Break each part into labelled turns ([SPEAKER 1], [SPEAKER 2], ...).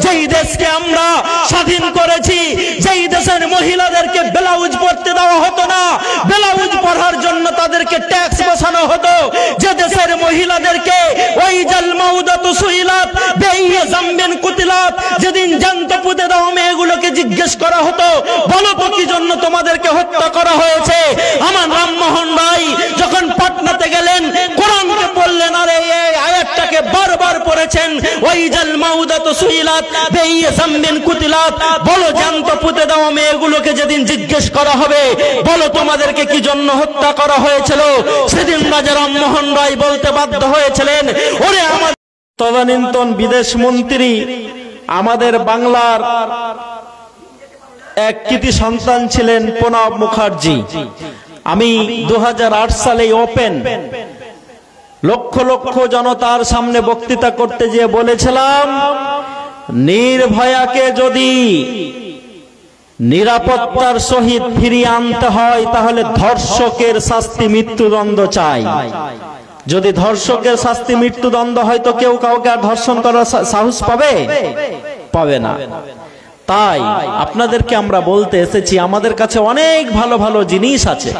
[SPEAKER 1] যেই দেশকে আমরা স্বাধীন করেছি, যেই দেশের মহিলাদেরকে ব্লাউজ পরতে দেওয়া হতো না, ব্লাউজ পরার জন্য তাদেরকে ট্যাক্স বসানো হতো, যে দেশের মহিলাদেরকে ওই জাল মাউদাতু সুইলাত বেইয়া জামবিন কুতিলাত, যেদিন জান্ত পুঁতে দেওয়া মেয়েগুলোকে জিজ্ঞেস করা হতো, বলো তো কি জন্য তোমাদেরকে হত্যা করা হয়েছে। আমার রামমোহন রায় যখন পাটনাতে গেলেন, কোরআনকে বললেন, আরে এই আয়াতটাকে বারবার পড়েছেন, ওই জাল মাউদাতু সুইলাত বেইয়া জামবিন কুতিলাত, বলো জান্ত পুঁতে দেওয়া মেয়েগুলোকে যেদিন জিজ্ঞেস করা হবে, বলো তোমাদেরকে কি জন্য হত্যা করা হয়েছিল। সেদিন রাজা রামমোহন রায় বলতে বাধ্য হয়েছিলেন, ওরে আমার তদানীন্তন বিদেশ মন্ত্রী আমাদের বাংলার এক কৃতি সন্তান ছিলেন প্রণব মুখার্জি। আমি 2008 সালে ওপেন লক্ষ লক্ষ জনতার সামনে বক্তৃতা করতে গিয়ে বলেছিলাম, নির্ভয়াকে যদি নিরাপত্তার সহিত ফিরিয়ে আনতে হয় তাহলে ধর্ষকের শাস্তি মৃত্যুদণ্ড চাই। যদি ধর্ষকের শাস্তি মৃত্যুদণ্ড হয় তো কেউ কাউকে আর ধর্ষণ করার সাহস পাবে? পাবে না। তাই আপনাদেরকে আমরা বলতে এসেছি, আমাদের কাছে অনেক ভালো ভালো জিনিস আছে,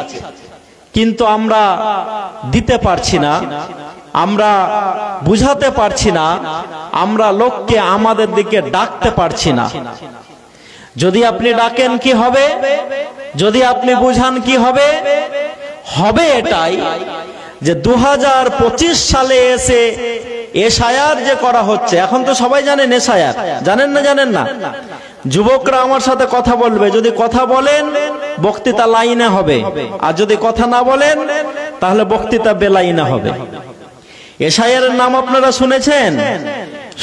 [SPEAKER 1] কিন্তু আমরা দিতে পারছি না, আমরা বুঝাতে পারছি না, আমরা লোককে আমাদের দিকে ডাকতে পারছি না। যদি আপনি ডাকেন কি হবে, যদি আপনি বুঝান কি হবে? হবে এটাই যে 2025 সালে এসে এসআইআর যে করা হচ্ছে, এখন তো সবাই জানেন এসআইআর, জানেন না? জানেন না? যুবকরা আমার সাথে কথা বলবে, যদি কথা বলেন বক্তৃতা লাইনে হবে, আর যদি কথা না বলেন তাহলে বক্তৃতা বেলাইনে হবে। এসআইআর এর নাম আপনারা শুনেছেন?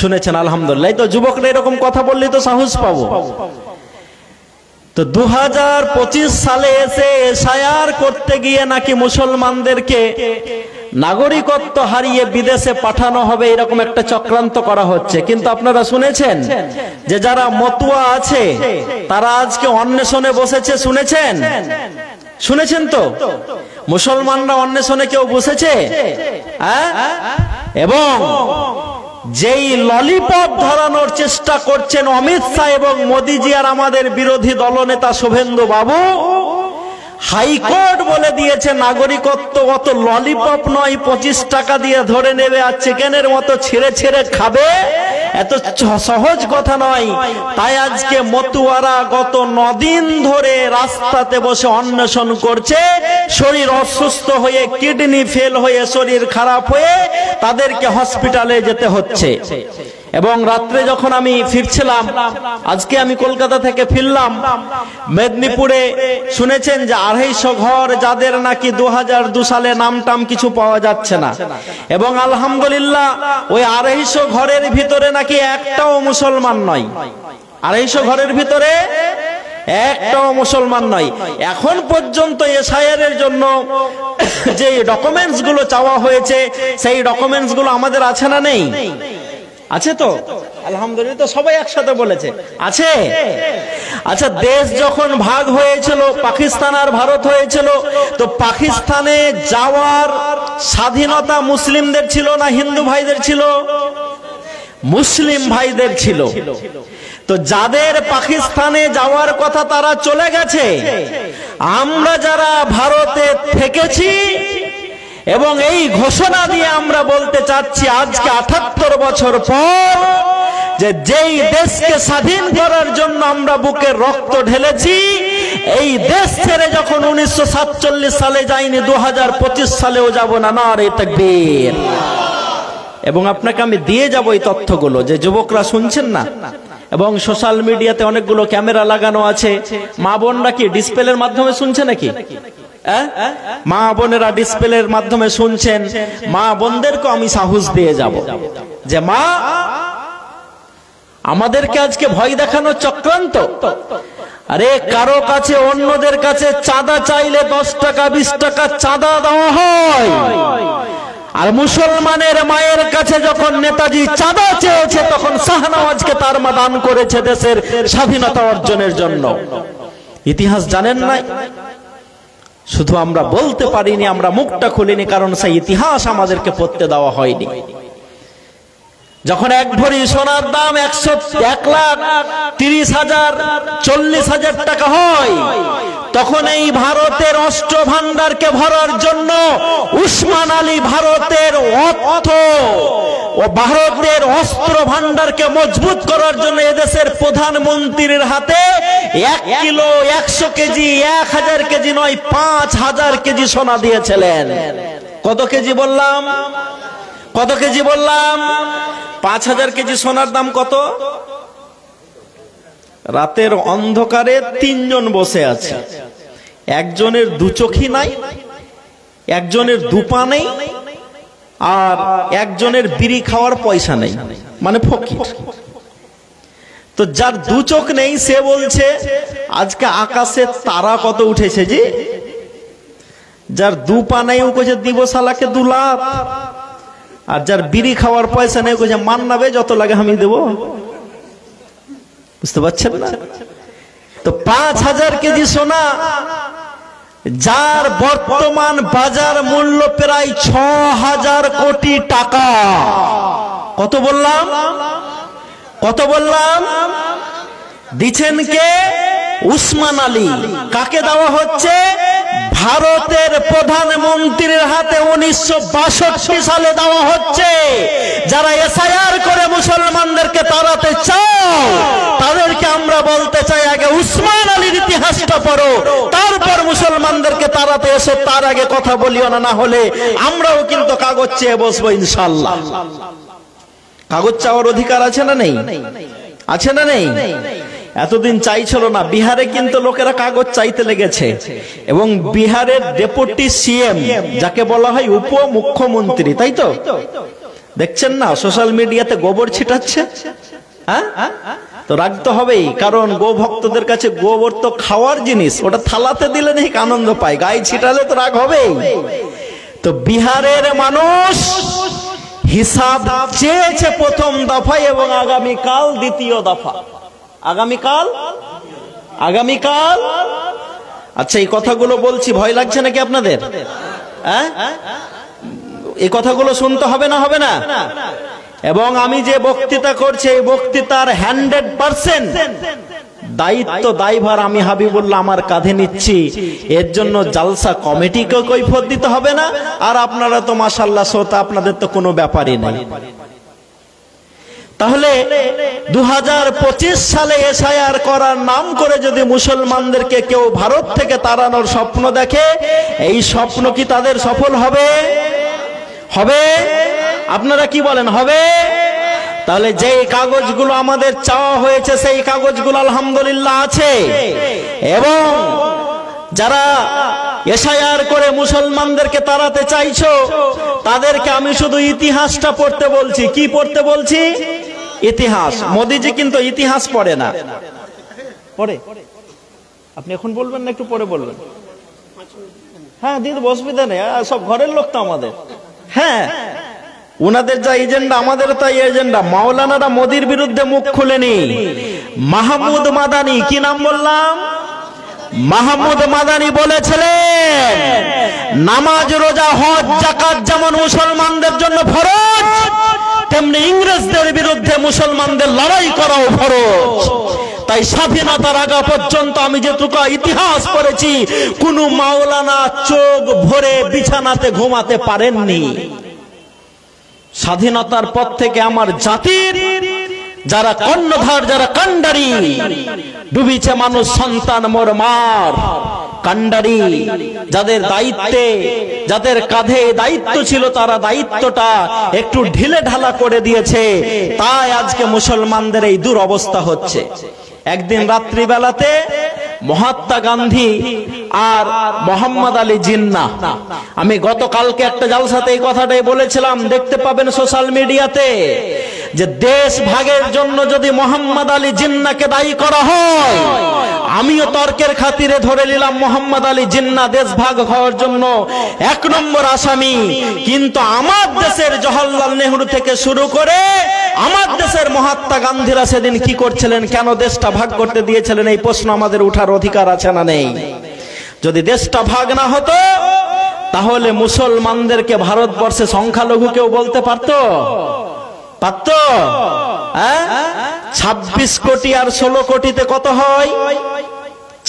[SPEAKER 1] শুনেছেন, আলহামদুলিল্লাহ। তো যুবকরা এরকম কথা বললেই তো সাহস পাবো। তো 2025 সালে এসে এসআইআর করতে গিয়ে নাকি মুসলমানদেরকে নাগরিকত্ব হারিয়ে বিদেশে পাঠানো হবে, এরকম একটা চক্রান্ত করা হচ্ছে। কিন্তু আপনারা শুনেছেন যে যারা মতুয়া আছে তারা আজকে অন্বেষণে বসেছে, শুনেছেন? শুনেছেন তো? মুসলমানরা অন্বেষণে কেউ বসেছে? এবং যেই ললিপপ ধরানোর চেষ্টা করছেন অমিত শাহ এবং মোদিজি আর আমাদের বিরোধী দলনেতা শুভেন্দু বাবু, হাইকোর্ট বলে দিয়েছে নাগরিকত্ব অত ললিপপ নয়, 25 টাকা দিয়ে ধরে নেবে আর চিকেনের মতো ছেড়ে ছেড়ে খাবে, এত সহজ কথা নয়। তাই আজকে মতুয়ারা গত 9 দিন ধরে রাস্তাতে বসে অন্বেষণ করছে, শরীর অসুস্থ হয়ে, কিডনি ফেল হয়ে, শরীর খারাপ হয়ে তাদেরকে হসপিটালে যেতে হচ্ছে। এবং রাত্রে যখন আমি ফিরছিলাম, আজকে আমি কলকাতা থেকে ফিরলাম, মেদিনীপুরে শুনেছেন যে 250 ঘর যাদের নাকি 2002 সালে নামটাম কিছু পাওয়া যাচ্ছে না, এবং আলহামদুলিল্লাহ ওই 250 ঘরের ভিতরে নাকি একটাও মুসলমান নয়। 250 ঘরের ভিতরে একটাও মুসলমান নয়। এখন পর্যন্ত এসআইআর এর জন্য যে ডকুমেন্টস গুলো চাওয়া হয়েছে, সেই ডকুমেন্টস গুলো আমাদের আছে না নেই? আছে তো, আলহামদুলিল্লাহ। তো সবাই একসাথে বলেছে আছে। আচ্ছা, দেশ যখন ভাগ হয়েছিল, পাকিস্তান আর ভারত হয়েছিল, তো পাকিস্তানে যাওয়ার স্বাধীনতা মুসলিমদের ছিল না হিন্দু ভাইদের ছিল? মুসলিম ভাইদের ছিল। তো যাদের পাকিস্তানে যাওয়ার কথা তারা চলে গেছে, আমরা যারা ভারতে থেকেছি, এবং এই ঘোষণা দিয়ে আমরা বলতে চাচ্ছি আজকে 78 বছর পর, যে যেই দেশকে স্বাধীন করার জন্য আমরা বুকের রক্ত ঢেলেছি, এই দেশ ছেড়ে যখন 1947 সালে যাইনি, 2025 সালেও যাব না। নারে তাকবীর। এবং আপনাকে আমি দিয়ে যাব এই তথ্যগুলো, যে যুবকরা শুনছেন না, এবং সোশ্যাল মিডিয়াতে অনেকগুলো ক্যামেরা লাগানো আছে। মা বোনরা কি ডিসপ্লের মাধ্যমে শুনছে নাকি? মা বোনেরা ডিসপ্লের মাধ্যমে শুনছেন, মা বোনদেরকে আমি সাহস দিয়ে যাব যে মা, আমাদেরকে আজকে ভয় দেখানোর চক্রান্ত। আরে কারো কাছে, অন্যদের কাছে চাঁদা চাইলে 10 টাকা 20 টাকা চাঁদা দেওয়া হয়, আর মুসলমানের মায়ের কাছে যখন নেতাজি চাঁদা চেয়েছে তখন শাহনওয়াজকে তার মা দান করেছে দেশের স্বাধীনতা অর্জনের জন্য। ইতিহাস জানেন না? শুধু আমরা বলতে পারিনি, আমরা মুখটা খুলিনি, কারণ সেই ইতিহাস আমাদেরকে পড়তে দেওয়া হয়নি। যখন এক ভরি সোনার দাম 1,30,000 টাকা হয়, তখন এই ভারতের অস্ত্র ভান্ডারকে ভরার জন্য উসমান আলী ভারতের অর্থ ও ভারতের অস্ত্র ভান্ডারকে মজবুত করার জন্য এদেশের প্রধানমন্ত্রীর হাতে 1 কিলো 100 কেজি 1000 কেজি নয় 5000 কেজি সোনা দিয়েছিলেন। কত কেজি বললাম? কত কেজি বললাম? 5000 কেজি সোনার দাম কত? রাতের অন্ধকারে 3 জন বসে আছে, একজনের 2 চোখই নাই, একজনের 2 পা নেই, আর একজনের বিড়ি খাওয়ার পয়সা নেই, মানে ফকির। তো যার 2 চোখ নেই সে বলছে আজকে আকাশে তারা কত উঠেছে জি। যার 2 পা নেই ও কইছে দিব শালাকে 2 লাখ, আর যার বিড়ি খাওয়ার পয়সা নেই কইছে মান নাবে যত লাগে আমি দেব। বুঝতে পারছেন না? তো 5000 কেজি সোনা, যার বর্তমান বাজার মূল্য প্রায় 6000 কোটি টাকা। কত বললাম? কত বললাম? দিচ্ছেন কে? উসমান আলী। কাকে দেওয়া হচ্ছে? ভারতের প্রধানমন্ত্রীর হাতে 1962 সালে দেওয়া হচ্ছে। যারা এসআইআর করে মুসলমানদেরকে তাড়াতে চাও তাদেরকে আমরা বলতে চাই আগে উসমান আলীর ইতিহাসটা পড়ো, তারপর মুসলমানদেরকে তাড়াতে এসো। তার আগে কথা বলিও না, না হলে আমরাও কিন্তু কাগজ চেয়ে বসবো ইনশাআল্লাহ। কাগজ চাওয়ার অধিকার আছে না নেই? আছে না নেই? এতদিন চাইছিল না, বিহারে কিন্তু লোকেরা কাগজ চাইতে লেগেছে। এবং বিহারের ডেপুটি সিএম, যাকে বলা হয় উপমুখ্যমন্ত্রী, তাই তো দেখছেন না সোশ্যাল মিডিয়াতে গোবর ছিটাচ্ছে। হ্যাঁ, তো রাখতে হবেই, কারণ গো ভক্তদের কাছে গোবর তো খাওয়ার জিনিস, ওটা থালাতে দিলে নাকি আনন্দ পায়, গায়ে ছিটালে তো রাগ হবেই। তো বিহারের মানুষ হিসাব চেয়েছে প্রথম দফায়, এবং আগামীকাল দ্বিতীয় দফা। আগামীকাল। আচ্ছা, এই কথাগুলো বলছি, ভয় লাগছে নাকি আপনাদের? হ্যাঁ, এই কথাগুলো শুনতে হবে না? হবে না? এবং আমি যে বক্তৃতা করছি এই বক্তৃতার 100% দায়িত্ব দায়ভার আমি হাবিবুল্লাহ আমার কাঁধে নিচ্ছি। এর জন্য জালসা কমিটিকে কৈফিয়ত দিতে হবে না, আর আপনারা তো মাশাআল্লাহ শ্রোতা, আপনাদের তো কোনো ব্যাপারই নেই। তাহলে 2025 সালে এসআইআর করার নাম করে যদি মুসলমানদেরকে কেউ ভারত থেকে তাড়ানোর স্বপ্ন দেখে, এই স্বপ্ন কি তাদের সফল হবে? হবে? আপনারা কি বলেন, হবে? তাহলে যেই কাগজগুলো আমাদের চাওয়া হয়েছে সেই কাগজগুলো আলহামদুলিল্লাহ আছে। এবং যারা এসআইআর করে মুসলমানদেরকে তাড়াতে চাইছো তাদেরকে আমি শুধু ইতিহাসটা পড়তে বলছি। কি পড়তে বলছি? ইতিহাস। মোদিজি কিন্তু ইতিহাস পড়ে না। পড়ে? আপনি এখন বলবেন না একটু পরে বলবেন? হ্যাঁ দিদি, অসুবিধা নেই, সব ঘরের লোক তো আমাদের। হ্যাঁ, উনাদের যা এজেন্ডা আমাদের তাই এজেন্ডা। মাওলানারা মোদির বিরুদ্ধে মুখ খুলেনি। মাহমুদ মাদানি, কি নাম বললাম? মাহমুদ মাদানি বলেছিলেন নামাজ রোজা হজ যাকাত যেমন মুসলমানদের জন্য ফরজ, তেমনি ইংরেজদের বিরুদ্ধে মুসলমানদের লড়াই করাও ফরজ। তাই স্বাধীনতার আগে পর্যন্ত আমি যেটুকু ইতিহাস পড়েছি, কোন মাওলানা চোখ ভরে বিছানাতে ঘুমাতে পারেননি। স্বাধীনতার পর থেকে আমার জাতির যারা কর্ণধার, যারা কান্ডারি, ডুবিছে মানুষ সন্তান মোর মার। কান্ডারি যাদের দায়িত্বে, যাদের কাঁধে দায়িত্ব ছিল, তারা দায়িত্বটা একটু ঢিলে ঢালা করে দিয়েছে। তাই আজকে মুসলমানদের এই দুরবস্থা হচ্ছে। একদিন রাত্রিবেলাতে মহাত্মা গান্ধী আর মোহাম্মদ আলী জিন্নাহ, আমি গতকালকে একটা জালসাতে এই কথাটাই বলেছিলাম, দেখতে পাবেন সোশ্যাল মিডিয়াতে, যে দেশ ভাগের জন্য যদি মোহাম্মদ আলী জিন্নাহকে দায়ী করা হয়, আমিও তর্কের খাতিরে ধরে নিলাম মোহাম্মদ আলী জিন্নাহ দেশ ভাগ হওয়ার জন্য 1 নম্বর আসামি। কিন্তু আমার দেশের জওহরলাল নেহরু থেকে শুরু করে আমার দেশের মহাত্মা গান্ধীরা সেদিন কি করছিলেন, কেন দেশটা ভাগ করতে দিয়েছিলেন, এই প্রশ্ন আমাদের উঠার অধিকার আছে না নেই? যদি দেশটা ভাগ না হতো তাহলে মুসলমানদেরকে ভারতবর্ষে সংখ্যালঘু কেউ বলতে পারতো? পারত? 26 কোটি আর 16 কোটিতে কত হয়?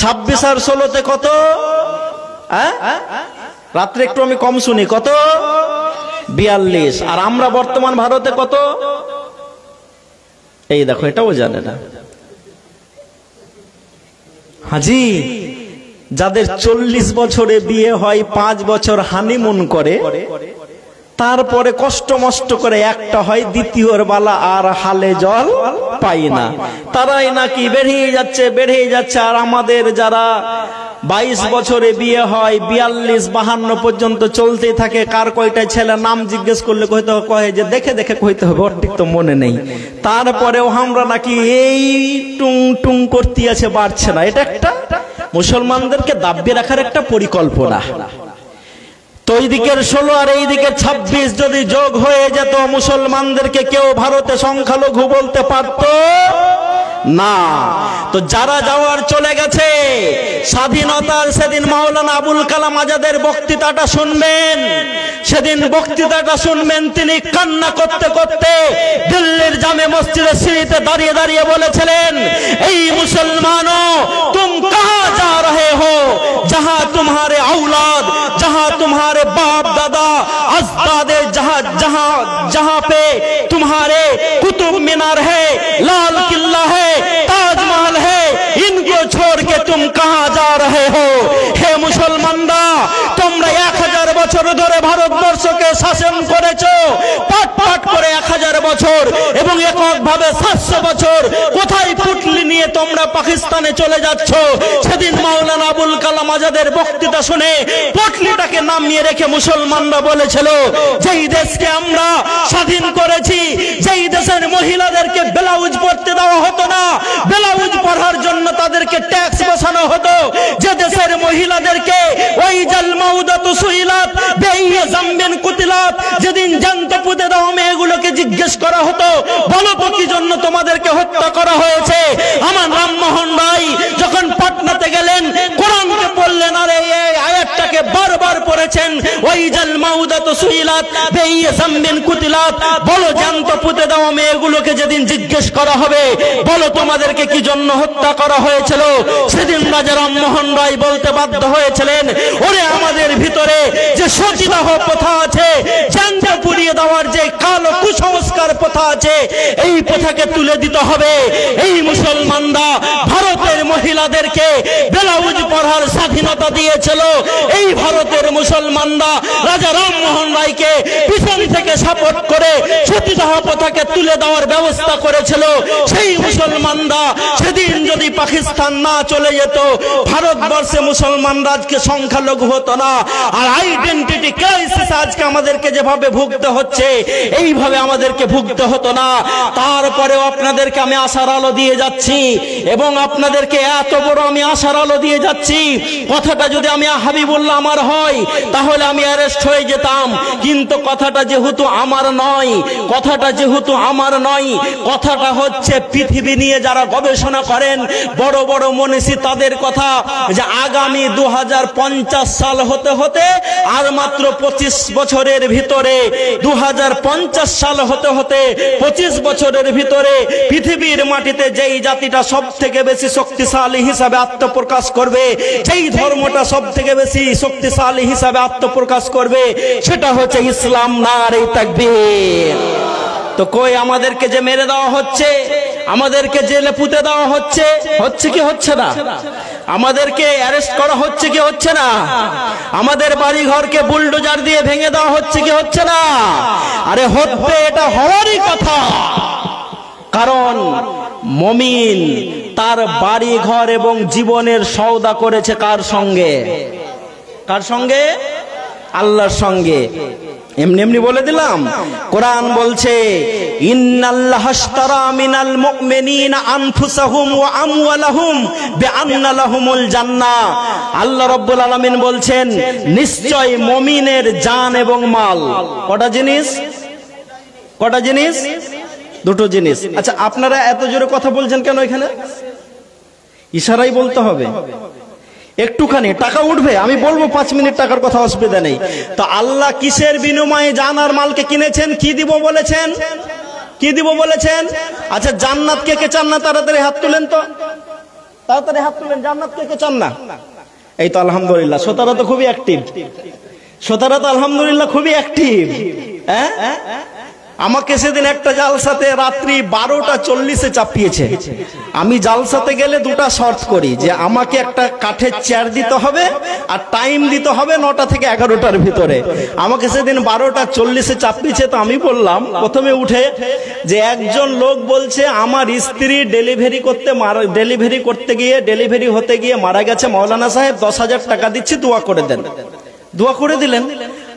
[SPEAKER 1] 26 আর 16তে কত? রাত্রে একটু আমি কম শুনি, কত? 42। আর আমরা বর্তমান ভারতে কত? এই দেখো, এটাও জানে না। হাজি, যাদের 40 বছরে বিয়ে হয়, 5 বছর হানিমুন করে, তারপরে কষ্ট মষ্ট করে একটা হয়, দ্বিতীয়র বালা আর হালে জল পাই না, তারাই নাকি বেরিয়ে যাচ্ছে। আর আমাদের যারা 22 বছরে বিয়ে হয়, 42-52 পর্যন্ত চলতে থাকে, কার কয়টা ছেলে নাম জিজ্ঞেস করলে কয়ে যে দেখে কইতে হবে, ওর ঠিক তো মনে নেই। তারপরেও আমরা নাকি এই টুং টুং করতে আছে, বাড়ছে না। এটা একটা মুসলমানদেরকে দাবিয়ে রাখার একটা পরিকল্পনা। তো এই দিকের 16 আর এই দিকের 26 যদি যোগ হয়ে যেত, মুসলমানদেরকে কেউ ভারতে সংখ্যালঘু বলতে পারত না। তো যারা যাওয়ার চলে গেছে, স্বাধীনতার সেদিন মাওলানা আবুল কালাম আজাদের বক্তৃতাটা শুনবেন, তিনি কান্না করতে করতে দিল্লির জামে মসজিদের সিঁড়িতে দাঁড়িয়ে বলেছিলেন, এই মুসলমানো, তুম কাহা যা রহে হো, जहां तुम्हारे औलाद, जहां तुम्हारे बाप दादा अजदादे, जहां पे तुम्हारे कुतुब मीनार है, लाल किला है, ताजमहल है, इनको छोड़ के तुम कहां जा रहे हो? हे मुसलमानरा, তোমরা 1000 বছর ধরে ভারতবর্ষকে শাসন করেছো, পাট করে 1000 বছর, এবং এককভাবে 700 বছর। কোথায় পুটলি নিয়ে তোমরা পাকিস্তানে চলে যাচ্ছ? সেদিন মাওলানা আবুল কালাম আজাদের বক্তৃতা শুনে পুটলিটাকে নামিয়ে রেখে মুসলমানরা বলেছিল, যেই দেশকে আমরা স্বাধীন করেছি, যেই দেশের মহিলাদেরকে ব্লাউজ পরতে দেওয়া হতো না, ব্লাউজ পরার জন্য তাদেরকে ট্যাক্স বসানো হতো, যে দেশের মহিলাদেরকে ওই জাল মাউদাতু সুইলাত বেইয়া জামবিন কুতিলাত, যেদিন জান্ত পুঁতে দেওয়া মেয়েগুলোকে জিজ্ঞেস করা হতো, বলো তো কি জন্য তোমাদেরকে হত্যা করা হয়েছে? আমার রামমোহন রায় যখন পাটনাতে গেলেন, কোরআনকে পড়লেন, আর এই আয়াতটাকে বারবার পড়েছেন, ওই জাল মাউদাতু সুইলাত বেইয়া জামবিন কুতিলাত, বলো জান্ত পুঁতে দেওয়া মেয়েগুলোকে যেদিন জিজ্ঞেস করা হবে, বলো তোমাদেরকে কি জন্য হত্যা করা হয়েছিল? সেদিন রাজা রামমোহন রায় বলতে বাধ্য হয়েছিলেন, ওরে আমাদের ভিতরে যে সতীদাহ প্রথা আছে, জান্ত পুড়িয়ে দেওয়ার যে কালো কুসংস্কার প্রথা আছে, এই প্রথাকে তুলে দিতে হবে। এই মুসলমানরা ভারতের মহিলাদেরকে ব্লাউজ পরার স্বাধীনতা দিয়েছিল, এই ভারতের মুসলমানরা রাজা রামমোহন রায়কে পিছন থেকে সাপোর্ট করে সতীদাহ প্রথাকে তুলে দেওয়ার ব্যবস্থা করেছিল। সেই মুসলমানরা সেদিন যদি পাকিস্তান না চলে যেত, ভারতবর্ষে মুসলমানরা আজকে সংখ্যালঘু হতো না। আর আইডেন্টিটি ক্রাইসিস আজকে আমাদেরকে যেভাবে ভুগতে হচ্ছে, এইভাবে আমাদেরকে ভুগতে হতো না। তারপরেও আপনাদেরকে আমি আশার আলো দিয়ে যাচ্ছি, এবং আপনাদেরকে এত বড় আমি আশার আলো দিয়ে যাচ্ছি, কথাটা যদি আমি হাবিবুল্লাহ আমার হয়, তাহলে আমি অ্যারেস্ট হয়ে যেতাম। কিন্তু কথাটা যেহেতু আমার নয়, কথাটা হচ্ছে পৃথিবী নিয়ে যারা গবেষণা করেন, বড় বড় মনীষী, তাদের কথা, যে আগামী 2050 সাল হতে হতে আর মাত্র 25 বছরের ভিতরে, 2050 সাল হতে হতে 25 বছরের ভিতরে পৃথিবীর মাটিতে যেই জাতিটা সব থেকে বেশি শক্তিশালী হিসাবে আত্মপ্রকাশ করবে, যেই ধর্মটা সব থেকে বেশি শক্তিশালী হিসাবে আত্মপ্রকাশ করবে, সেটা হচ্ছে ইসলাম। নারে তাকবীর। তো কই আমাদেরকে যে মেরে দেওয়া হচ্ছে, আমাদেরকে জেলে পুঁতে দেওয়া হচ্ছে কি হচ্ছে না? আমাদেরকে অ্যারেস্ট করা হচ্ছে কি হচ্ছে না? আমাদের বাড়ি ঘরকে বুলডোজার দিয়ে ভেঙে দেওয়া হচ্ছে কি হচ্ছে না? আরে হচ্ছে, এটা হওয়ারই কথা। কারণ মুমিন তার বাড়ি ঘর এবং জীবনের সওদা করেছে কার সঙ্গে? আল্লাহর সঙ্গে। এমনি বলে দিলাম, কোরআন বলছে, ইন্নাল্লাহা আশতারা মিনাল মুমিনিনা আনফুসাহুম ওয়া আমওয়ালাহুম বিআন্না লাহুমুল জান্নাহ। আল্লাহ রাব্বুল আলামিন বলছেন, নিশ্চয় মুমিনের জান এবং মাল। কটা জিনিস? দুটো জিনিস। আচ্ছা, আপনারা এত জোরে কথা বলছেন কেন? এখানে ইশারাই বলতে হবে। একটুখানি টাকা উঠবে, আমি বলবো 5 মিনিট, টাকার কথা অসুবিধা নেই। তো আল্লাহ কিসের বিনিময়ে জান আর মালকে কিনেছেন? কি দিব বলেছেন? কি দিব বলেছেন? আচ্ছা জান্নাত কে কে চান না? তাড়াতাড়ি হাত তুলেন তো, তাড়াতাড়ি হাত তুলেন। জান্নাত কে কে চান না? এই তো আলহামদুলিল্লাহ, শ্রোতারা তো খুবই অ্যাক্টিভ, শ্রোতারা তো আলহামদুলিল্লাহ খুবই অ্যাক্টিভ। হ্যাঁ, আমাকে সেদিন একটা জালসাতে রাত্রি 12:40 চাপিয়েছে। আমি জালসাতে গেলে দুটা শর্ত করি, যে আমাকে একটা কাঠের চেয়ার দিতে হবে আর টাইম দিতে হবে 9টা থেকে 11টার ভিতরে। আমাকে সেদিন 12:40 চাপিয়েছে। তো আমি বললাম প্রথমে উঠে যে একজন লোক বলছে আমার স্ত্রী ডেলিভারি করতে গিয়ে ডেলিভারি হতে গিয়ে মারা গেছে, মাওলানা সাহেব 10,000 টাকা দিচ্ছি, দোয়া করে দেন। দোয়া করে দিলেন।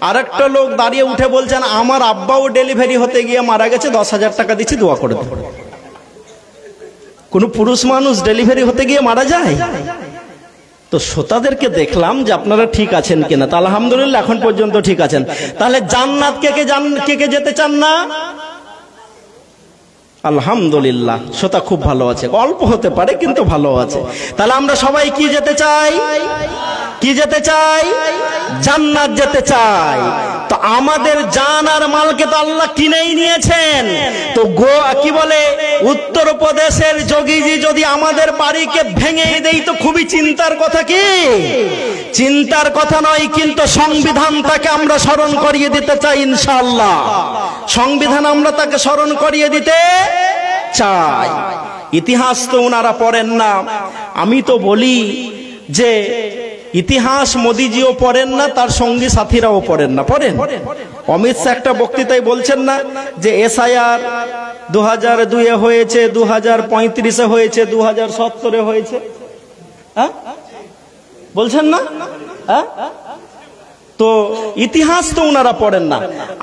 [SPEAKER 1] আর একটা লোক দাঁড়িয়ে উঠে বলছেন আমার আব্বাও ডেলিভারি হতে গিয়ে মারা গেছে, 10,000 টাকা দিচ্ছি, দোয়া করে দেন। কোন পুরুষ মানুষ ডেলিভারি হতে গিয়ে মারা যায়? তো শ্রোতাদেরকে দেখলাম যে আপনারা ঠিক আছেন কিনা। তা আলহামদুলিল্লাহ এখন পর্যন্ত ঠিক আছেন। তাহলে জান্নাত কে কে যেতে চান না? আলহামদুলিল্লাহ, শ্রোতা খুব ভালো আছে, অল্প হতে পারে কিন্তু ভালো আছে। তাহলে আমরা সবাই কি যেতে চাই? কি যেতে চাই? জান্নাত যেতে চাই। তো আমাদের জান আর মালকে তো আল্লাহ কিনেই নিয়েছেন। তো কি বলে, উত্তরপ্রদেশের যোগীজি যদি আমাদের বাড়িকে ভেঙে দেই তো খুবই চিন্তার কথা। কি চিন্তার কথা নয়, কিন্তু সংবিধানটাকে আমরা স্মরণ করিয়ে দিতে চাই ইনশাআল্লাহ। সংবিধান আমরা তাকে স্মরণ করিয়ে দিতে চাই। ইতিহাস তো ওনারা পড়েন না। আমি তো বলি যে ইতিহাস মোদিজিও পড়েন না, তার সঙ্গী সাথীরাও পড়েন না। পড়েন? অমিত শাহ একটা বক্তৃতায় বলছেন না যে SIR 2002 হয়েছে, 2035 হয়েছে, 2070 হয়েছে। হ্যাঁ বলছেন না? হ্যাঁ, তো ইতিহাস তো ওনারা পড়েন না।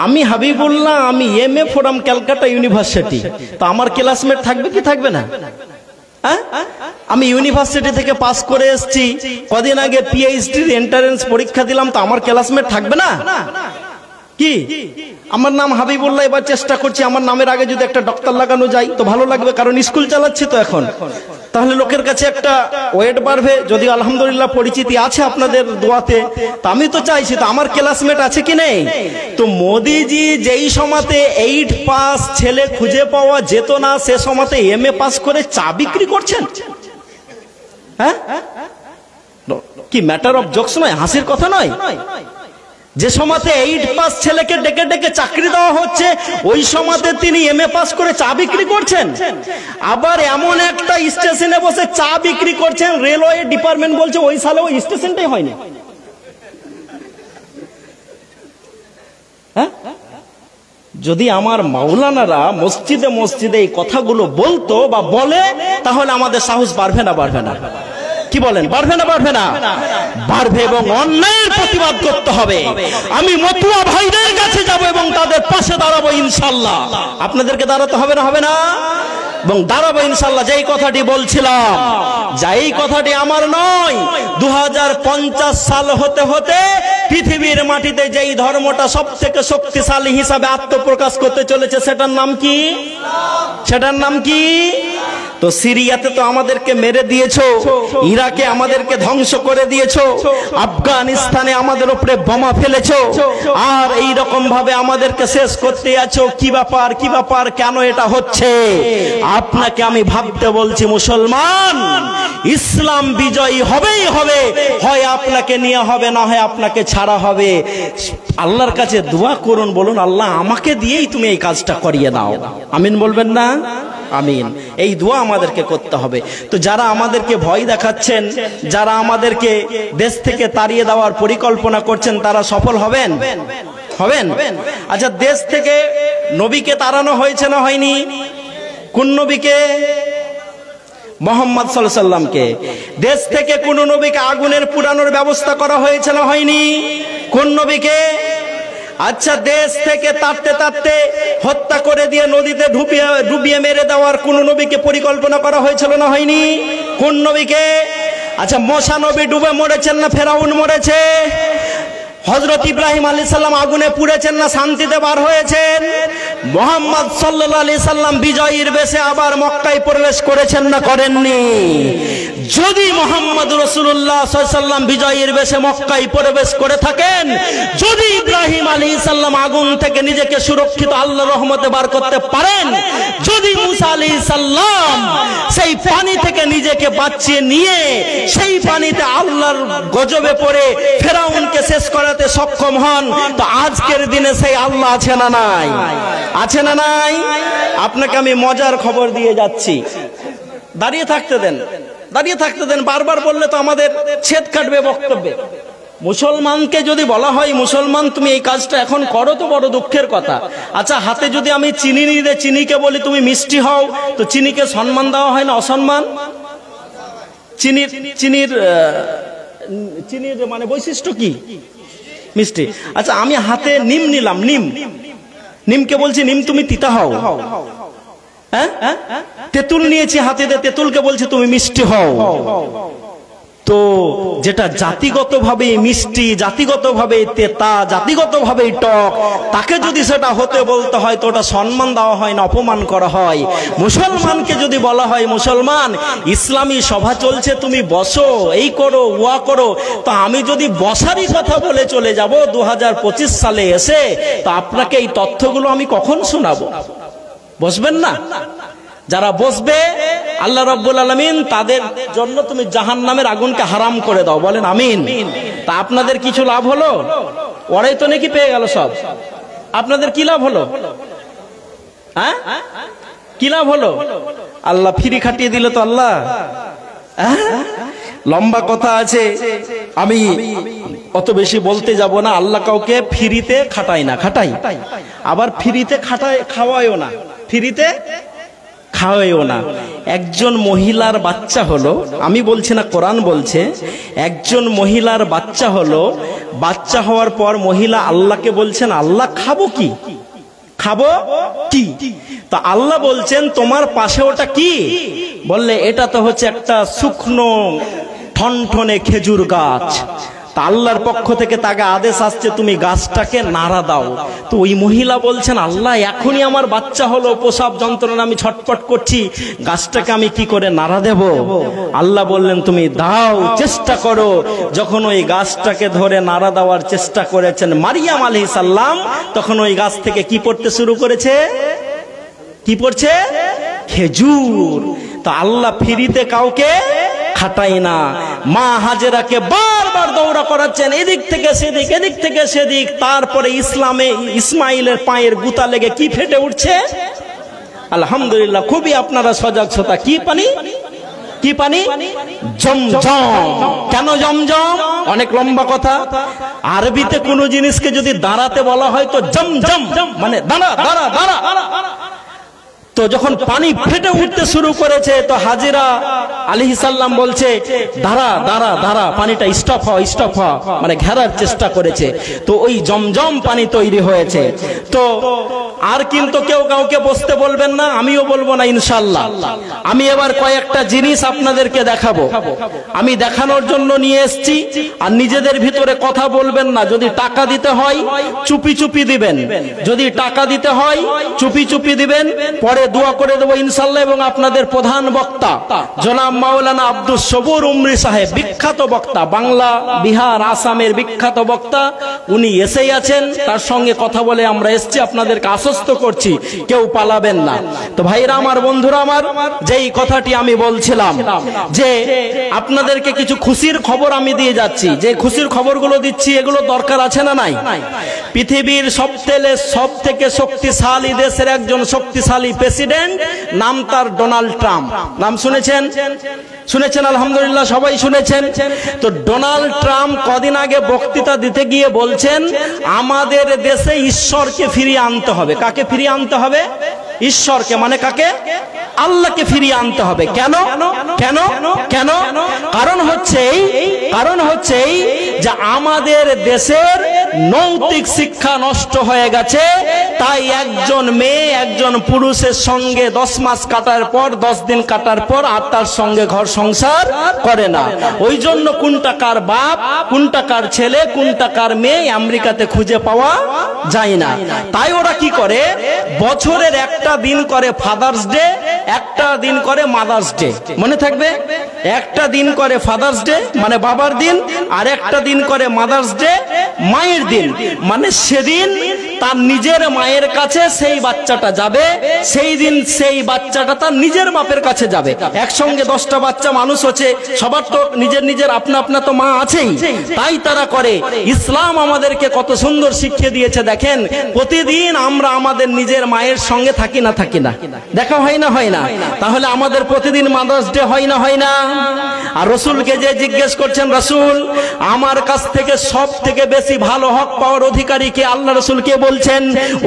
[SPEAKER 1] আমি হাবিবুল্লাহ, আমি MA ফ্রম ক্যালকাটা ইউনিভার্সিটি। তো আমার ক্লাসমেট থাকবে কি থাকবে না? আমি ইউনিভার্সিটি থেকে পাস করে এসেছি, কদিন আগে PhD এন্ট্রান্স পরীক্ষা দিলাম, তো আমার ক্লাসমেট থাকবে না? কি আমার নাম হাবিবুল্লাহ, এবার চেষ্টা করছি আমার নামের আগে যদি একটা ডক্টর লাগানো যায় তো ভালো লাগবে, কারণ স্কুল চালাচ্ছি তো এখন। তাহলে লোকের কাছে একটা ওয়েট বাড়বে। যদি আলহামদুলিল্লাহ পরিচিতি আছে আপনাদের দোয়াতে, তা আমি তো চাইছি। তো আমার ক্লাসমেট আছে কি নেই? তো মোদিজি যেই সময়তে 8 পাস ছেলে খুঁজে পাওয়া যেত না, সে সময়তে MA পাস করে চা বিক্রি করছেন। হ্যাঁ, কি ম্যাটার অফ জোকস নয়, হাসির কথা নয়? যে সময়তে 8 পাস ছেলেকে ডেকে ডেকে চাকরি দেওয়া হচ্ছে, ওই সময়তে তিনি MA পাস করে চা বিক্রি করছেন। আবার এমন একটা স্টেশনে বসে চা বিক্রি করছেন, রেলওয়ে ডিপার্টমেন্ট বলছে ওই সালে ওই স্টেশনটাই হয়নি। হ্যাঁ, যদি আমার মাওলানারা মসজিদে মসজিদে এই কথাগুলো বলতো বা বলে, তাহলে আমাদের সাহস বাড়বে না? বাড়বে না? কি বলেন, বাড়বে না? বাড়বে না? বাড়বে, এবং অন্যায়ের প্রতিবাদ করতে হবে। আমি মতুয়া ভাইদের কাছে যাব এবং তাদের পাশে দাঁড়াবো ইনশাআল্লাহ। আপনাদেরকে দাঁড়াতে হবে না? হবে না? এবং দাঁড়াবো ইনশাআল্লাহ। যেই কথাটি বলছিলাম, যেই কথাটি আমার নয়, 2050 সাল হতে হতে পৃথিবীর মাটিতে যেই ধর্মটা সব থেকে শক্তিশালী হিসাবে আত্মপ্রকাশ করতে চলেছে, সেটার নাম কি? সেটার নাম কি? তো সিরিয়াতে তো আমাদেরকে মেরে দিয়েছো, ইরাকে আমাদেরকে ধ্বংস করে দিয়েছো, আফগানিস্তানে আমাদের উপরে বোমা ফেলেছো, আর এই রকম ভাবে আমাদেরকে শেষ করতে আছো। কি ব্যাপার? কি ব্যাপার? কেন এটা হচ্ছে? আপনাকে আমি ভাবতে বলছি মুসলমান, ইসলাম বিজয়ী হবেই হবে। হয় আপনাকে নিয়ে হবে, না হয় আপনাকে ছাড়া হবে। আল্লাহর কাছে দোয়া করুন, বলুন আল্লাহ আমাকে দিয়েই তুমি এই কাজটা করিয়ে দাও। আমিন বলবেন না? আমিন। এই দোয়া আমাদেরকে করতে হবে। তো যারা আমাদেরকে ভয় দেখাচ্ছেন, যারা আমাদেরকে দেশ থেকে তাড়িয়ে দেওয়ার পরিকল্পনা করছেন, তারা সফল হবেন? হবেন? আচ্ছা, দেশ থেকে নবীকে তাড়ানো হয়েছে না হয়নি? কোন নবীকে? মুহাম্মদ সাল্লাল্লাহু আলাইহি সাল্লামকে। দেশ থেকে কোন নবীকে আগুনের পুরানোর ব্যবস্থা করা হয়েছে না হয়নি? কোন নবীকে? আচ্ছা, দেশ থেকে তাড়তে তাড়তে হত্যা করে দিয়ে নদীতে ডুবিয়ে মেরে দেওয়ার কোন নবীকে পরিকল্পনা করা হয়েছিল না হয়নি? কোন নবীকে? আচ্ছা, মোসা নবী ডুবে মরেছেন না ফেরাউন মরেছে? হযরত ইব্রাহিম আলাইহিস সালাম আগুনে পুড়েছেন না শান্তিতে বার হয়েছেন? মুহাম্মদ সাল্লাল্লাহু আলাইহি সাল্লাম বিজয়ীর বেশে আবার মক্কায় প্রবেশ করেছেন না করেননি? যদি মুহাম্মদ রাসূলুল্লাহ সাল্লাল্লাহু আলাইহি সাল্লাম বিজয়ীর বেশে মক্কায় প্রবেশ করে থাকেন, যদি ইব্রাহিম আলাইহিস সালাম আগুন থেকে নিজেকে সুরক্ষিত আল্লাহর রহমতে বার করতে পারেন, যদি মুসা আলাইহিস সালাম সেই পানি থেকে নিজেকে বাঁচিয়ে নিয়ে সেই পানিতে আল্লাহর গজবে পড়ে ফেরাউনকে শেষ করাতে সক্ষম হন, তো আজকের দিনে সেই আল্লাহ আছে না নাই? আছে না নাই? আপনাকে আমি মজার খবর দিয়ে যাচ্ছি, দাঁড়িয়ে থাকতে দেন, দাঁড়িয়ে থাকতে দেন। বারবার বললে তো আমাদের ছেদ কাটবে বক্তব্যে। মুসলমানকে যদি বলা হয় মুসলমান তুমি এই কাজটা এখন করো, তো বড় দুঃখের কথা। আচ্ছা, হাতে যদি আমি চিনি নিয়ে দিই, চিনিকে বলি তুমি মিষ্টি হও, তো চিনিকে সম্মান দেওয়া হয় না অসম্মান? চিনির মানে বৈশিষ্ট্য কি? মিষ্টি। আচ্ছা, আমি হাতে নিম নিলাম, নিমকে বলছি নিম তুমি তিতা হও। হ্যাঁ, তেঁতুল নিয়েছি হাতে, তেঁতুলকে বলছি তুমি মিষ্টি হও। তো যেটা জাতিগতভাবে মিষ্টি, জাতিগতভাবে তেতা, জাতিগতভাবে টক, তাকে যদি সেটা হতে বলতে হয় তো ওটা সম্মান দেওয়া হয় না, অপমান করা হয়। মুসলমানকে যদি বলা হয় মুসলমান, ইসলামী সভা চলছে তুমি বসো, এই করো ওয়া করো, তো আমি যদি বসারই কথা বলে চলে যাব 2025 সালে এসে, তো আপনাকে এই তথ্যগুলো আমি কখন শোনাবো? বসবেন না? যারা বসবে আল্লাহ রাব্বুল আলামিন তাদের জন্য তুমি জাহান্নামের আগুনকে হারাম করে দাও, বলেন আমিন। তা আপনাদের কিছু লাভ হলো? ওরাই তো নাকি পেয়ে গেল সব, আপনাদের কি লাভ হলো? হ্যাঁ, কি লাভ হলো? আল্লাহ ফ্রি খাটিয়ে দিল তো আল্লাহ। লম্বা কথা আছে, আমি অত বেশি বলতে যাব না। আল্লাহ কাউকে ফ্রিতে খাটায় না, খাটাই আবার ফ্রিতে খাটায় খাওয়ায়ও না, ফ্রিতে খাওয়াইও না। একজন মহিলার বাচ্চা হলো, আমি বলছি না কোরআন বলছে, একজন মহিলার বাচ্চা হলো, বাচ্চা হওয়ার পর মহিলা আল্লাহকে বলছেন আল্লাহ খাবো কি, খাবো কি? তা আল্লাহ বলছেন তোমার পাশে ওটা কি? বললে এটা তো হচ্ছে একটা শুকনো ঠনঠনে খেজুর গাছ। তা আল্লাহর পক্ষ থেকে তাকে আদেশ আসছে তুমি গাছটাকে নাড়া দাও। তো ওই মহিলা বলছেন আল্লাহ এখনই আমার বাচ্চা হলো, প্রসব যন্ত্রণা, আমি ছটফট করছি, গাছটাকে আমি কি করে নাড়া দেব? আল্লাহ বললেন তুমি দাও, চেষ্টা করো। যখন ওই গাছটাকে ধরে নাড়া দেওয়ার চেষ্টা করেছেন মারিয়াম আলাইহিস সালাম, তখন ওই গাছ থেকে কি পড়তে শুরু করেছে? কি পড়ছে? খেজুর। তো আল্লাহ ফ্রিতে কাউকে খাটাই না। মা হাজেরাকে বারবার দৌড়া করাচ্ছেন এদিক থেকে সেদিক, এদিক থেকে সেদিক। তারপরে ইসলামে ইসমাইলের পায়ের গুতা লেগে কি ফেটে উঠছে? আলহামদুলিল্লাহ, খুবই আপনারা সজাগ শ্রোতা। কি পানি? কি পানি? জমজম। কেন জমজম? অনেক লম্বা কথা। আরবিতে কোন জিনিসকে যদি দাঁড়াতে বলা হয় তো জমজম মানে দাঁড়া দাঁড়া দাঁড়া। তো যখন পানি ফেটে উঠতে শুরু করেছে তো হাজেরা আলাইহিস সালাম বলছে দাঁড়া দাঁড়া দাঁড়া, পানিটা স্টপ হও স্টপ হও, মানে ঘেরার চেষ্টা করেছে। তো ওই জমজম পানি তৈরি হয়েছে। তো আর কিন্তু কেউ কাউকে বসতে বলবেন না, আমিও বলবো না ইনশাআল্লাহ। আমি এবার কয়েকটা জিনিস আপনাদেরকে দেখাবো, আমি দেখানোর জন্য নিয়ে এসেছি। আর নিজেদের ভিতরে কথা বলবেন না। যদি টাকা দিতে হয় চুপি চুপি দিবেন, যদি টাকা দিতে হয় চুপি চুপি দিবেন। পরে দোয়া করে দেবো ইনশাআল্লাহ। এবং আপনাদের প্রধান বক্তা জনাব মাওলানা আব্দুস সবুর উমরি সাহেব, বিখ্যাত বক্তা, বাংলা বিহার আসামের বিখ্যাত বক্তা, উনি এসেই আছেন। তার সঙ্গে কথা বলে আমরা এসেছি, আপনাদেরকে আশ্বস্ত করছি কেউ পালাবেন না। তো ভাইরা আমার, বন্ধুরা আমার, যেই কথাটি আমি বলছিলাম যে আপনাদেরকে কিছু খুশির খবর আমি দিয়ে যাচ্ছি। যে খুশির খবরগুলো দিচ্ছি এগুলো দরকার আছে না নাই? পৃথিবীর সব থেকে শক্তিশালী দেশের একজন শক্তিশালী প্রেসিডেন্ট, নাম তার ডোনাল্ড ট্রাম্প। নাম শুনেছেন? শুনেছেন? আলহামদুলিল্লাহ, সবাই শুনেছেন। তো ডোনাল্ড ট্রাম্প কদিন আগে বক্তৃতা দিতে গিয়ে বলছেন আমাদের দেশে ঈশ্বরকে ফিরিয়ে আনতে হবে। কাকে ফিরিয়ে আনতে হবে? ঈশ্বরকে, মানে কাকে? আল্লাহকে ফিরিয়ে আনতে হবে। কেন কেন কেন? কারণ হচ্ছে এই যে আমাদের দেশের নৈতিক শিক্ষা নষ্ট হয়ে গেছে। তাই একজন মেয়ে একজন পুরুষের সঙ্গে 10 মাস কাটার পর 10 দিন কাটার পর আর তার সঙ্গে ঘর সংসার করে না। ওই জন্য কোন টাকার বাপ, কোন টাকার ছেলে, কোন টাকার মেয়ে আমেরিকাতে খুঁজে পাওয়া যায় না। তাই ওরা কি করে, বছরের একটা দিন করে ফাদার্স ডে, একটা দিন করে মাদার্স ডে। মনে থাকবে, একটা দিন করে ফাদার্স ডে মানে বাবার দিন, আর একটা দিন করে মাদার্স ডে মায়ের দিন। মানে সেদিন তার নিজের মায়ের কাছে সেই বাচ্চাটা যাবে, সেই দিন সেই বাচ্চাটা তার নিজের বাপের কাছে যাবে। একসঙ্গে 10টা বাচ্চা মানুষ হচ্ছে, সবার তো নিজের নিজের আপনা আপনা তো মা আছেই, তাই তারা করে। ইসলাম আমাদেরকে কত সুন্দর শিখিয়ে দিয়েছে দেখেন, প্রতিদিন আমরা আমাদের নিজের মায়ের সঙ্গে থাকি না, থাকি না, দেখা হয় না, হয় না। তাহলে আমাদের প্রতিদিন মাদার্স ডে হয় না, হয় না? আর রসুলকে যে জিজ্ঞেস করছেন, রসুল আমার কাছ থেকে সব থেকে বেশি ভালো হক পাওয়ার অধিকারী কে? আল্লাহ রসুলকে বলছেন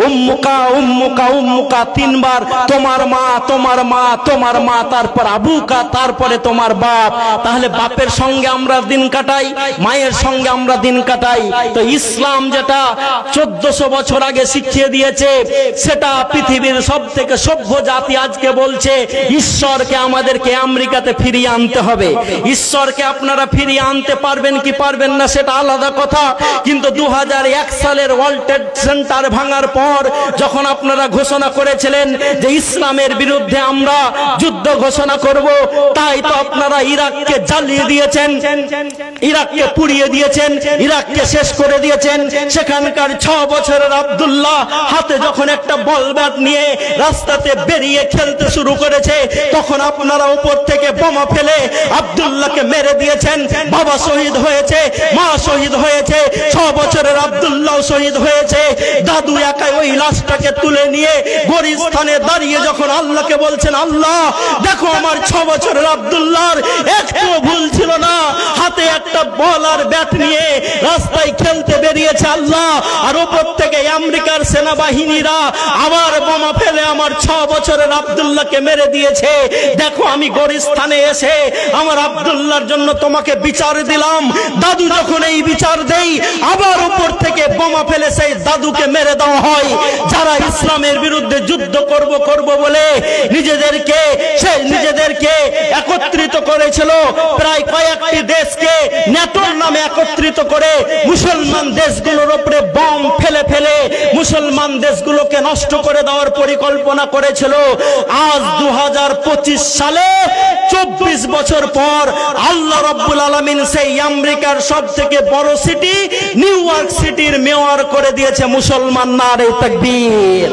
[SPEAKER 1] উম্মুকা উম্মুকা উম্মুকা, 3 বার তোমার মা, তোমার মা, তোমার মা, তারপর আবুকা, তারপরে তোমার বাপ। তাহলে বাপের সঙ্গে আমরা দিন কাটাই, মায়ের সঙ্গে আমরা দিন কাটাই। তো ইসলাম যেটা 1400 বছর আগে শিখিয়ে দিয়েছে, সেটা পৃথিবীর সব থেকে সভ্য জাতি আজকে বলছে ঈশ্বরকে আমাদেরকে আমেরিকাতে ফিরিয়ে আনতে হবে। ঈশ্বরকে আপনারা ফিরিয়ে আনতে পারবেন কি পারবেন না সেটা আলাদা কথা, কিন্তু 2001 সালের ওয়ার্ল্ড ট্রেড সেন্টার ভাঙার পর যখন আপনারা ঘোষণা করেছিলেন যে ইসলামের বিরুদ্ধে আমরা যুদ্ধ ঘোষণা করব, তাই তো আপনারা ইরাককে জ্বালিয়ে দিয়েছেন, ইরাককে পুড়িয়ে দিয়েছেন, ইরাককে শেষ করে দিয়েছেন। সেখানকার 6 বছরের আব্দুল্লাহ হাতে যখন একটা বল ব্যাট নিয়ে রাস্তাতে বেরিয়ে খেলতে শুরু করেছে, তখন আপনারা উপর থেকে বোমা ফেলে আব্দুল্লাহকে মেরে দিয়েছেন। বাবা শহীদ হয়েছে, মা শহীদ হয়েছে, 6 বছরের আব্দুল্লাহ শহীদ হয়েছে। দাদু একাই ওই লাশটাকে তুলে নিয়ে গোরস্থানে দাঁড়িয়ে যখন আল্লাহকে বলছেন, আল্লাহ দেখো আমার 6 বছরের আব্দুল্লাহর একটু ভুল ছিল না, হাতে একটা বল আর ব্যাট নিয়ে রাস্তায় খেলতে বেরিয়েছে আল্লাহ, আর উপর থেকে আমেরিকার সেনাবাহিনীরা আবার বোমা ফেলে আমার 6 বছরের আব্দুল্লাহকে মেরে দিয়েছে। দেখো আমি গোরস্থানে এসে আমার আব্দুল্লাহর জন্য তোমাকে বিচার দিলাম। দাদু যখন এই বিচার দেই, আবার উপর থেকে বোমা ফেলে সেই দাদুকে মেরে দেওয়া হয়। যারা ইসলামের বিরুদ্ধে যুদ্ধ করব করব বলে নিজেদেরকে একত্রিত করেছিল, প্রায় কয়েকটি দেশকে ন্যাটোর নামে একত্রিত করে মুসলমান দেশগুলোর উপরে বম ফেলে ফেলে মুসলমান দেশগুলোকে নষ্ট করে দেওয়ার পরিকল্পনা করেছিল। আজ 2025 সালে 24 বছর পর আল্লাহ রাব্বুল আলামিন সেই আমেরিকার সব থেকে বড় সিটি নিউ ইয়র্ক সিটির মেয়র করে দিয়েছে মুসলমান। নারে তাকবীর।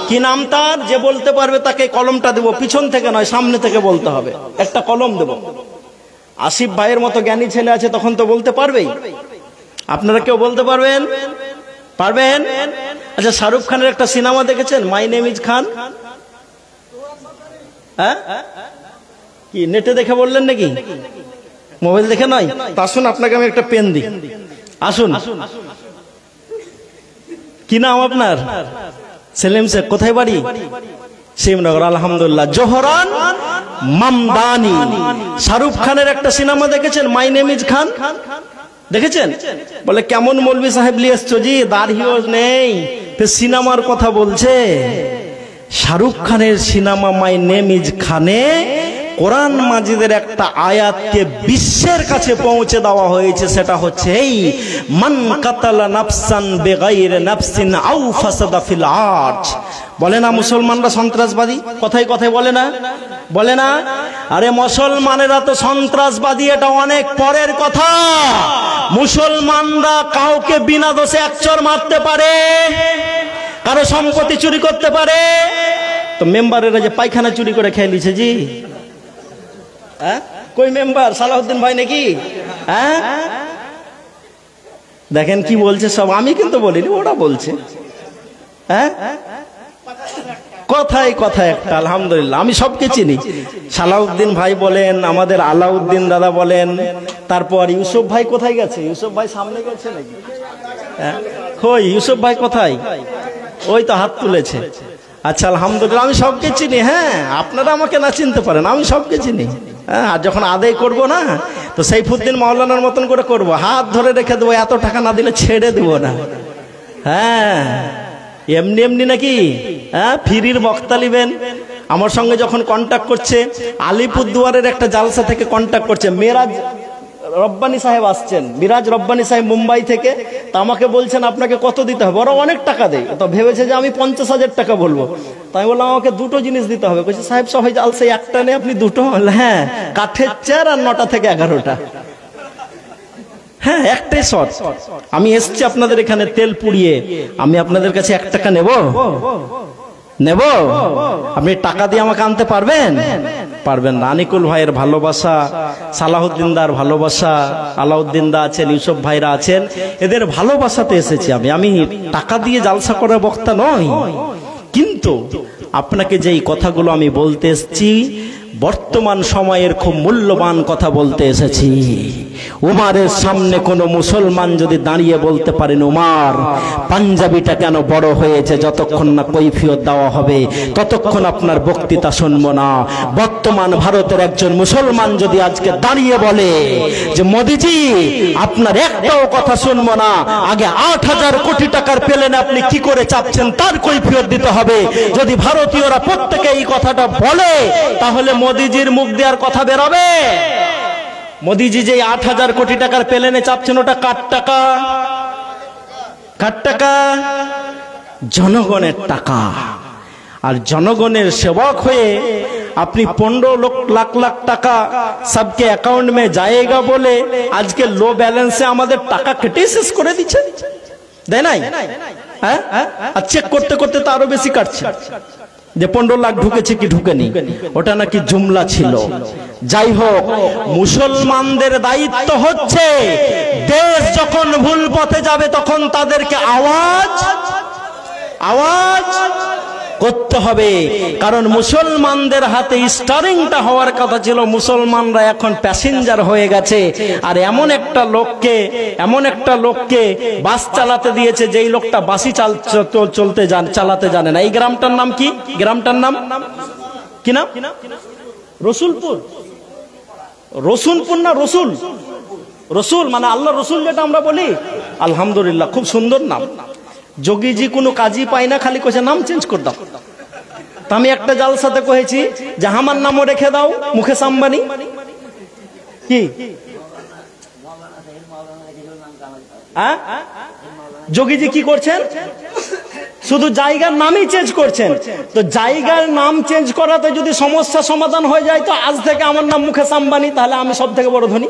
[SPEAKER 1] কি নাম তার? যে বলতে পারবে তাকে কলমটা দেব, পিছন থেকে নয় সামনে থেকে বলতে হবে। একটা কলম দেব। আসিফ ভাইয়ের মতো জ্ঞানী ছেলে আছে, তখন তো বলতে পারবেই। আপনারা কেউ বলতে পারবেন? পারবেন? আচ্ছা, শাহরুখ খানের একটা সিনেমা দেখেছেন, মাই নেম ইজ খান? হ্যাঁ, কি নেটে দেখে বললেন নাকি? মোবাইল দেখে নয়? তা আসুন আপনাকে আমি একটা পেন দিই, আসুন। কি নাম আপনার? সেলিম শেখ। কোথায় বাড়ি? শিবনগর। আলহামদুলিল্লাহ। জোহরান মামদানি। শাহরুখ খানের একটা সিনেমা দেখেছেন, মাই নেম ইজ খান? দেখেছেন? বলে কেমন মৌলভী সাহেব নিয়ে এসছো জি, দাড়িও নেই, সিনেমার কথা বলছে। শাহরুখ খানের সিনেমা মাই নেম ইজ খানে কোরআন মাজিদের একটা আয়াতকে বিশ্বের কাছে পৌঁছে দেওয়া হয়েছে, সেটা হচ্ছে এই মান কাতালা নাফসান বিগাইরি নাফসিন আও ফাসাদা ফিল আরদ। বলে না মুসলমানরা সন্ত্রাসবাদী? কথায় কথায় বলে না? বলে না? আরে মুসলমানেরা তো সন্ত্রাসবাদী, এটা অনেক পরের কথা। মুসলমানরা কাউকে বিনা দোষে একচর মারতে পারে, কারো সম্পত্তি চুরি করতে পারে। তো মেম্বারেরা যে পায়খানা চুরি করে খেয়ে নিছে জি, হ্যাঁ? কই মেম্বার? সালাউদ্দিন ভাই নাকি? হ্যাঁ, দেখেন কি বলছে সব। আমি কিন্তু বলিনি, ওরা বলছে। হ্যাঁ, কথায় কথায় একটা। আলহামদুলিল্লাহ, আমি সবকে চিনি। সালাউদ্দিন ভাই বলেন, আমাদের আলাউদ্দিন দাদা বলেন, তারপর ইউসুফ ভাই কোথায় গেছে? ইউসুফ ভাই সামনে গেছে নাকি? কই ইউসুফ ভাই কোথায়? ওই তো হাত তুলেছে। আচ্ছা, আলহামদুলিল্লাহ, আমি সবকে চিনি। হ্যাঁ, আপনারা আমাকে না চিনতে পারেন, আমি সবকে চিনি। হ্যাঁ, আর যখন আদায় করব না, তো সাইফুদ্দিন মাওলানার মতন করে করব, হাত ধরে রেখে দেবো, এত টাকা না দিলে ছেড়ে দেবো না। হ্যাঁ, এমনি এমনি নাকি হ্যাঁ ফিরির বক্তা নিবেন। আমার সঙ্গে যখন কন্ট্যাক্ট করছে, আলিপুরদুয়ারের একটা জালসা থেকে কন্ট্যাক্ট করছে, মেরাজ রব্বানি সাহেব আসছেন, মিরাজ রব্বানি সাহেব মুম্বাই থেকে। তা আমাকে বলছেন আপনাকে কত দিতে হবে, ওরা অনেক টাকা দেয়। তো ভেবেছে যে আমি 50,000 টাকা বলবো। তাই বললাম আমাকে দুটো জিনিস দিতে হবে। বলছে সাহেব সবাই জালসায় একটা নেই, আপনি দুটো? হ্যাঁ, কাঠের চেয়ার আর 9টা থেকে 11টা। হ্যাঁ, একটাই শট। আমি এসছি আপনাদের এখানে তেল পুড়িয়ে, আমি আপনাদের কাছে 1 টাকা নেব? আপনি টাকা দিয়ে আমাকে আনতে পারবেন? পারবেন না। আনিকুল ভাইয়ের ভালোবাসা, সালাহুদ্দিন দার ভালোবাসা, আলাউদ্দিন দা আছেন, ইউসুফ ভাইরা আছেন, এদের ভালোবাসাতে এসেছি আমি টাকা দিয়ে জালসা করার বক্তা নই। কিন্তু আপনাকে যেই কথাগুলো আমি বলতে এসেছি, বর্তমান সময়ের খুব মূল্যবান কথা বলতে এসেছি। উমারের সামনে কোনো মুসলমান যদি দাঁড়িয়ে বলতে পারেন উমার পাঞ্জাবিটা কেন বড় হয়েছে, যতক্ষণ না কৈফিয়ত দেওয়া হবে ততক্ষণ আপনার বক্তৃতা শুনবো না। বর্তমান ভারতের একজন মুসলমান যদি আজকে দাঁড়িয়ে বলে যে মোদিজি আপনার একটাও কথা শুনবো না, আগে 8,000 কোটি টাকার প্লেনে আপনি কি করে চাপছেন তার কৈফিয়ত দিতে হবে, যদি ভারতীয়রা প্রত্যেকে এই কথাটা বলে, তাহলে মোদিজির মুখ দিয়ে আর কথা বেরোবে? মোদিজি যে 8,000 কোটি টাকার প্লেনে চাপছেন, ওটা কার টাকা? কার টাকা? জনগণের টাকা। আর জনগণের সেবক হয়ে আপনি 15 লাখ লাখ টাকা সবকে অ্যাকাউন্ট মে যায়গা বলে আজকে লো ব্যালেন্সে আমাদের টাকা কেটে শেষ করে দিচ্ছেন, তাই নাই? হ্যাঁ, আর চেক করতে করতে তো আরো বেশি কাটছে যে 15 লাখ ঢুকেছে কি ঢুকেনি, ওটা নাকি জুমলা ছিল। যাই হোক, মুসলমানদের দায়িত্ব হচ্ছে দেশ যখন ভুল পথে যাবে তখন তাদেরকে আওয়াজ করতে হবে। কারণ মুসলমানদের হাতে স্টারিংটা হওয়ার কথা ছিল, মুসলমানরা এখন প্যাসেঞ্জার হয়ে গেছে। আর এমন একটা লোককে বাস চালাতে দিয়েছে যেই লোকটা বাসই চালাতে জানে না। এই গ্রামটার নাম কি? গ্রামটার নাম কি? নাম রসুলপুর না রসুল মানে আল্লাহ রসুল যেটা আমরা বলি। আলহামদুলিল্লাহ, খুব সুন্দর নাম। যোগীজি কোনো কাজই পায় না, খালি কইছে নাম চেঞ্জ করে দাও। তা আমি একটা জালসাতে কহেছি যে আমার নামও রেখে দাও মুকেশ আম্বানি। কি যোগীজি কি করছেন? শুধু জায়গার নামই চেঞ্জ করছেন। তো জায়গার নাম চেঞ্জ করাতে যদি সমস্যা সমাধান হয়ে যায়, তো আজ থেকে আমার নাম মুকেশ আম্বানি, তাহলে আমি সব থেকে বড় ধনী।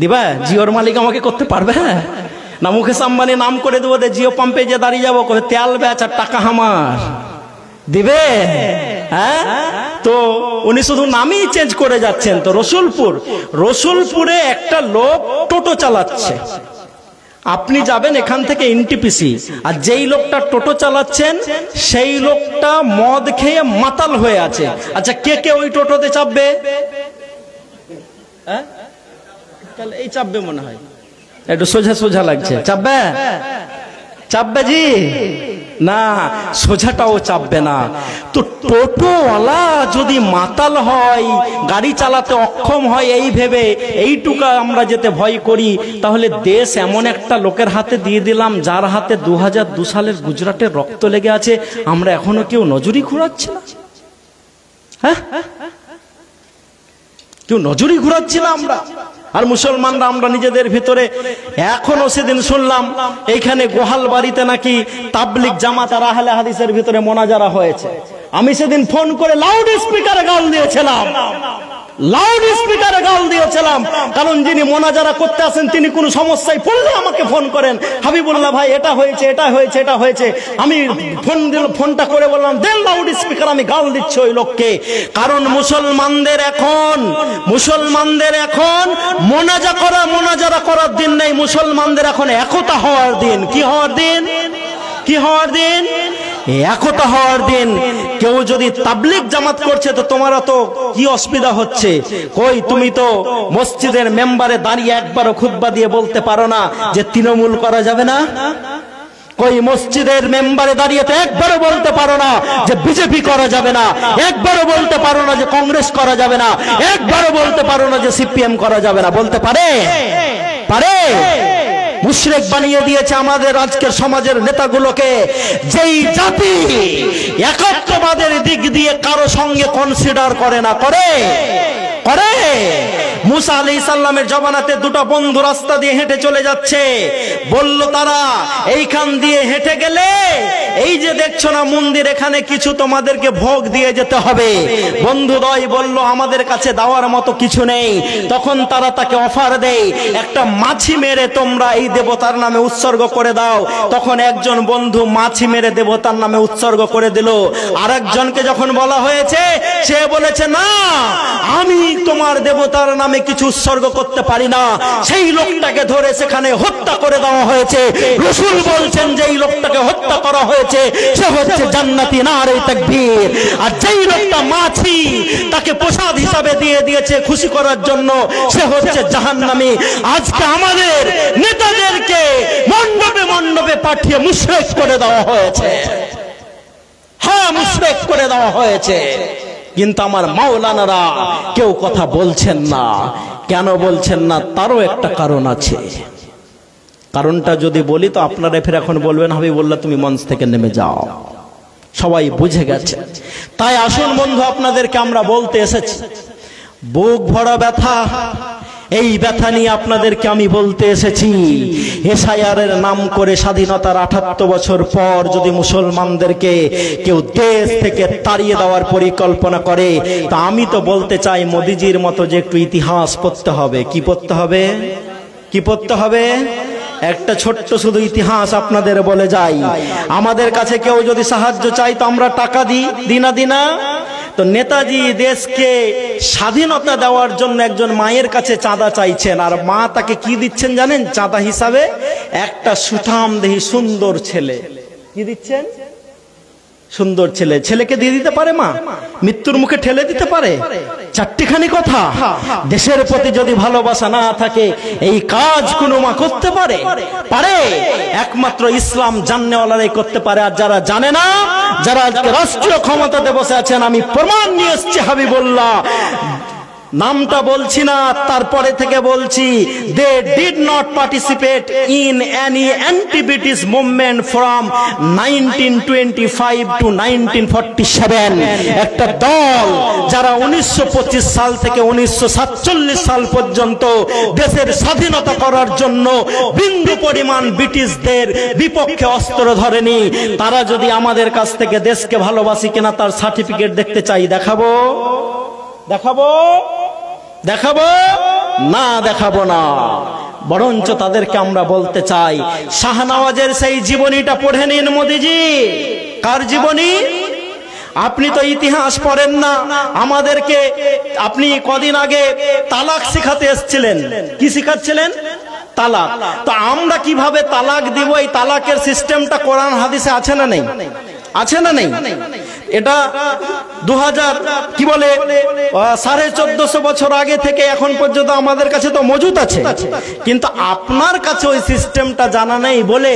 [SPEAKER 1] দিবা? জিওর মালিক আমাকে করতে পারবে না? মুকেশ আম্বানি নাম করে দেবো, জিও পাম্পে যে দাঁড়িয়ে যাবো, তেল বেচ আর টাকা আমার দিবে। হ্যাঁ, তো উনি শুধু নামই চেঞ্জ করে যাচ্ছেন। তো রসুলপুরে একটা লোক টোটো চালাচ্ছে, আপনি যাবেন এখান থেকে এনটিপিসি, আর যেই লোকটা টোটো চালাচ্ছেন সেই লোকটা মদ খেয়ে মাতাল হয়ে আছে। আচ্ছা, কে ওই টোটোতে চাপবে? তাহলে এই চাপবে মনে হয়, একটু সোজা লাগছে। চাপবে জি? না, সোজাটাও চাপবে না। তো টোটোওয়ালা যদি মাতাল হয়, গাড়ি চালাতে অক্ষম হয়, এই ভেবে এইটুকু আমরা যেতে ভয় করি, তাহলে দেশ এমন একটা লোকের হাতে দিয়ে দিলাম যার হাতে 2002 সালের গুজরাটের রক্ত লেগে আছে, আমরা এখনো কেউ নজরই ঘুরাচ্ছি না। হ্যাঁ, কেউ নজরই ঘুরাচ্ছি না আমরা। আর মুসলমানরা আমরা নিজেদের ভিতরে এখনো, সেদিন শুনলাম এইখানে গোহাল বাড়িতে নাকি তাবলিগ জামাত আর আহলে হাদিসের ভিতরে মোনাজারা হয়েছে। আমি সেদিন ফোন করে লাউড স্পিকারে গাল দিয়েছিলাম, কারণ যিনি মোনাজারা করতে আসেন তিনি কোনো সমস্যায় পড়লে আমাকে ফোন করেন, হাবিবুল্লাহ ভাই এটা হয়েছে। আমি ফোনটা করে বললাম দেন লাউড স্পিকার, আমি গাল দিচ্ছি ওই লোককে। কারণ মুসলমানদের এখন মোনাজারা করার দিন নেই, মুসলমানদের এখন একতা হওয়ার দিন। কি হওয়ার দিন? একতা হওয়ার দিন। কেউ যদি তাবলিগ জামাত করছে তো তোমারা তো কি অসুবিধা হচ্ছে? কই, তুমি তো মসজিদের মেম্বারে দাঁড়িয়ে একবারও খুতবা দিয়ে বলতে পারো না যে তৃণমূল করা যাবে না? কই, মসজিদের মেম্বারে দাঁড়িয়ে তো একবারও বলতে পারো না যে বিজেপি করা যাবে না, একবারও বলতে পারো না যে কংগ্রেস করা যাবে না, একবারও বলতে পারো না যে সিপিএম করা যাবে না। বলতে পারে? মুশরিক বানিয়ে দিয়েছে আমাদের আজকের সমাজের নেতাগুলোকে। যেই জাতি একাত্মবাদের দিক দিয়ে কারো সঙ্গে কনসিডার করে না, করে মুসা আলাইহিস সালামের জমানাতে দুটো বন্ধু রাস্তা দিয়ে হেঁটে চলে যাচ্ছে, বলল তারা এইখান দিয়ে হেঁটে গেলে এই যে দেখছো না মন্দির, এখানে কিছু তোমাদেরকে ভোগ দিয়ে যেতে হবে। বন্ধুদ্বয় বলল আমাদের কাছে দেওয়ার মতো কিছু নেই। তখন তারা তাকে অফার দেয়, একটা মাছি মেরে তোমরা এই দেবতার নামে উৎসর্গ করে দাও। তখন একজন বন্ধু মাছি মেরে দেবতার নামে উৎসর্গ করে দিল। আরেকজনকে যখন বলা হয়েছে, সে বলেছে না, আমি তোমার দেবতার নামে কিছু উৎসর্গ করতে পারি না। সেই লোকটাকে ধরে সেখানে হত্যা করে দেওয়া হয়েছে। রাসূল বলছেন যে এই লোকটাকে হত্যা করা হয়েছে সে হচ্ছে জান্নাতি, নারে তাকবীর। আর যেই লোকটা মাছি তাকে প্রসাদ হিসাবে দিয়ে দিয়েছে খুশি করার জন্য, সে হচ্ছে জাহান্নামী। আজকে আমাদের নেতাদেরকে মণ্ডপে মণ্ডপে পাঠিয়ে মুশরিক করে দেওয়া হয়েছে। হ্যাঁ, মুশরিক করে দেওয়া হয়েছে। কিন্তু আমার মাওলানারা কেউ কথা বলছেন না। কেন বলছেন না? তারও একটা কারণ আছে। কারণটা যদি বলি তো আপনারা ফের এখন বলবেন হাবিবুল্লাহ তুমি মঞ্চ থেকে নেমে যাও। সবাই বুঝে গেছে। তাই আসুন বন্ধু, আপনাদেরকে আমরা বলতে এসেছি, বুক ভরা ব্যথা, এই ব্যথা নিয়ে আপনাদেরকে আমি বলতে এসেছি। এসআইআরের নাম করে স্বাধীনতার ৭৮ বছর পর যদি মুসলমানদেরকে কেউ দেশ থেকে তাড়িয়ে দেওয়ার পরিকল্পনা করে, তা আমি তো বলতে চাই মোদিজির মতো যে একটু ইতিহাস পড়তে হবে। কি পড়তে হবে? কি পড়তে হবে? একটা ছোট্ট শুধু ইতিহাস আপনাদের বলে যাই। আমাদের কাছে কেউ যদি সাহায্য চাই তো আমরা টাকা দিই না। তো নেতাজি দেশকে স্বাধীনতা দেওয়ার জন্য একজন মায়ের কাছে চাঁদা চাইছেন, আর মা তাকে কি দিচ্ছেন জানেন চাঁদা হিসাবে? একটা সুঠামদেহী সুন্দর ছেলে। কি দিচ্ছেন? সুন্দর ছেলে। ছেলেকে দিয়ে দিতে পারে মা? মৃত্যুর মুখে ঠেলে দিতে পারে? চারটিখানি কথা। দেশের প্রতি যদি ভালোবাসা না থাকে এই কাজ কোনো মা করতে পারে? একমাত্র ইসলাম জাননেওয়ালারাই করতে পারে। আর যারা জানে না, যারা আজকে রাষ্ট্রীয় ক্ষমতাতে বসে আছেন, আমি প্রমাণ নিয়ে এসেছি হাবিবুল্লাহ, নামটা বলছি না, তারপরে থেকে বলছি, they did not participate in any activities movement from 1925 to 1947। একটা দল যারা 1925 সাল থেকে 1947 সাল পর্যন্ত দেশের স্বাধীনতা করার জন্য বিন্দু পরিমাণ ব্রিটিশদের বিপক্ষে অস্ত্র ধরেনি, তারা যদি আমাদের কাছ থেকে দেশকে ভালোবাসি কিনা তার সার্টিফিকেট দেখতে চাই, দেখাবো না? দেখাবো না। বরঞ্চ তাদেরকে আমরা বলতে চাই, শাহনওয়াজের সেই জীবনীটা পড়ে নিন মোদিজি। কার জীবনী? আপনি তো ইতিহাস পড়েন না। আমাদেরকে আপনি কদিন আগে তালাক শিখাতে এসেছিলেন। কি শিখাচ্ছিলেন? তালাক। তো আমরা কিভাবে তালাক দিব, এই তালাকের সিস্টেমটা কোরআন হাদিসে আছে না নেই? আছে না নেই? এটা 2000 কি বলে 1450 বছর আগে থেকে এখন পর্যন্ত আমাদের কাছে তো মজুদ আছে। কিন্তু আপনার কাছে ওই সিস্টেমটা জানা নেই বলে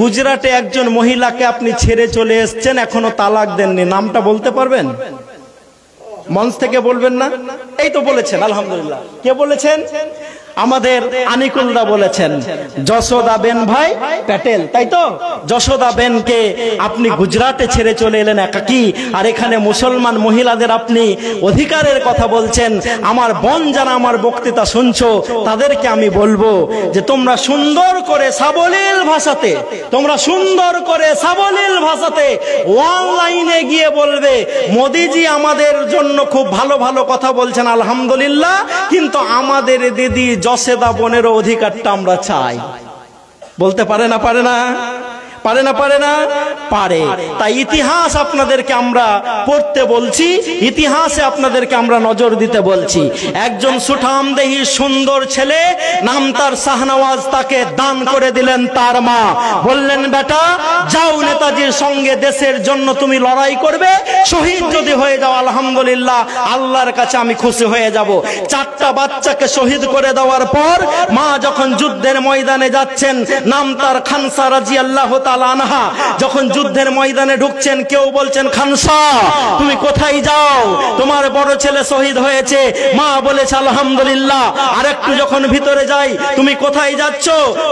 [SPEAKER 1] গুজরাটে একজন মহিলাকে আপনি ছেড়ে চলে এসেছেন, এখনো তালাক দেননি। নামটা বলতে পারবেন? মঞ্চ থেকে বলবেন না? এই তো বলেছেন, আলহামদুলিল্লাহ। কে বলেছেন? আমাদের আনিকুলদা বলেছেন, যশোদা বেন ভাই প্যাটেল, তাই তো? যশোদা বেনকে আপনি গুজরাটে ছেড়ে চলে এলেন একাকী, আর এখানে মুসলমান মহিলাদের আপনি অধিকারের কথা বলছেন। আমার বোন যারা আমার বক্তৃতা শুনছো তাদেরকে আমি বলবো যে তোমরা সুন্দর করে সাবলীল ভাষাতে অনলাইনে গিয়ে বলবে মোদিজি আমাদের জন্য খুব ভালো ভালো কথা বলছেন, আলহামদুলিল্লাহ, কিন্তু আমাদের দিদি যশোদা বোনের অধিকারটা আমরা চাই। বলতে পারে না? পারে। তাই ইতিহাস আপনাদেরকে আমরা পড়তে বলছি, ইতিহাসে আপনাদেরকে আমরা নজর দিতে বলছি। একজন সুঠামদেহী সুন্দর ছেলে, নাম তার শাহনওয়াজ, তাকে দান করে দিলেন তার মা। বললেন বেটা যাও নেতাজির সঙ্গে দেশের জন্য তুমি লড়াই করবে, শহীদ যদি হয়ে যাও আলহামদুলিল্লাহ, আল্লাহর কাছে আমি খুশি হয়ে যাব। 4টা বাচ্চাকে শহীদ করে দেওয়ার পর মা যখন যুদ্ধের ময়দানে যাচ্ছেন, নাম তার খানসা রাদিয়াল্লাহু তাআলা আনহা, যখন যুদ্ধের ময়দানে ঢুকছেন, কেউ বলছেন খানসা তুমি কোথায় যাও, তোমার বড় ছেলে শহীদ হয়েছে। মা বলেছে আলহামদুলিল্লাহ। আরেকটু যখন ভিতরে যাই, তুমি কোথায় যাচ্ছ,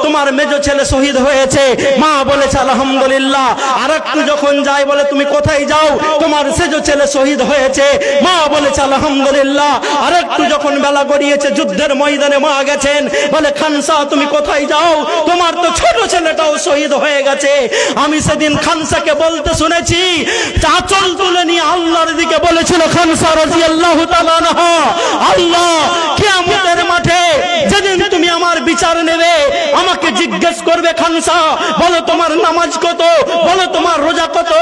[SPEAKER 1] তোমার মেজ ছেলে শহীদ হয়েছে। মা বলেছে আলহামদুলিল্লাহ। আরেকটু যখন যাই, বলে তুমি কোথায় যাও, তোমার সেজ ছেলে শহীদ হয়েছে। মা বলেছে আলহামদুলিল্লাহ। আরেকটু যখন বেলা গড়িয়েছে, যুদ্ধের ময়দানে মা গেছেন, বলে খানসা তুমি কোথায় যাও, তোমার তো ছোট ছেলেটাও শহীদ হয়ে গেছে। আমি সেদিন খানসাকে বলতে শুনেছি, আঁচল তুলে নিয়ে আল্লাহর দিকে বলেছিল খানসা রাদিয়াল্লাহু তাআলা আনহা, আল্লাহ কিয়ামতের মাঠে যেদিন তুমি আমার বিচার নেবে, আমাকে জিজ্ঞেস করবে খানসা বলো তোমার নামাজ কত, বলো তোমার রোজা কত।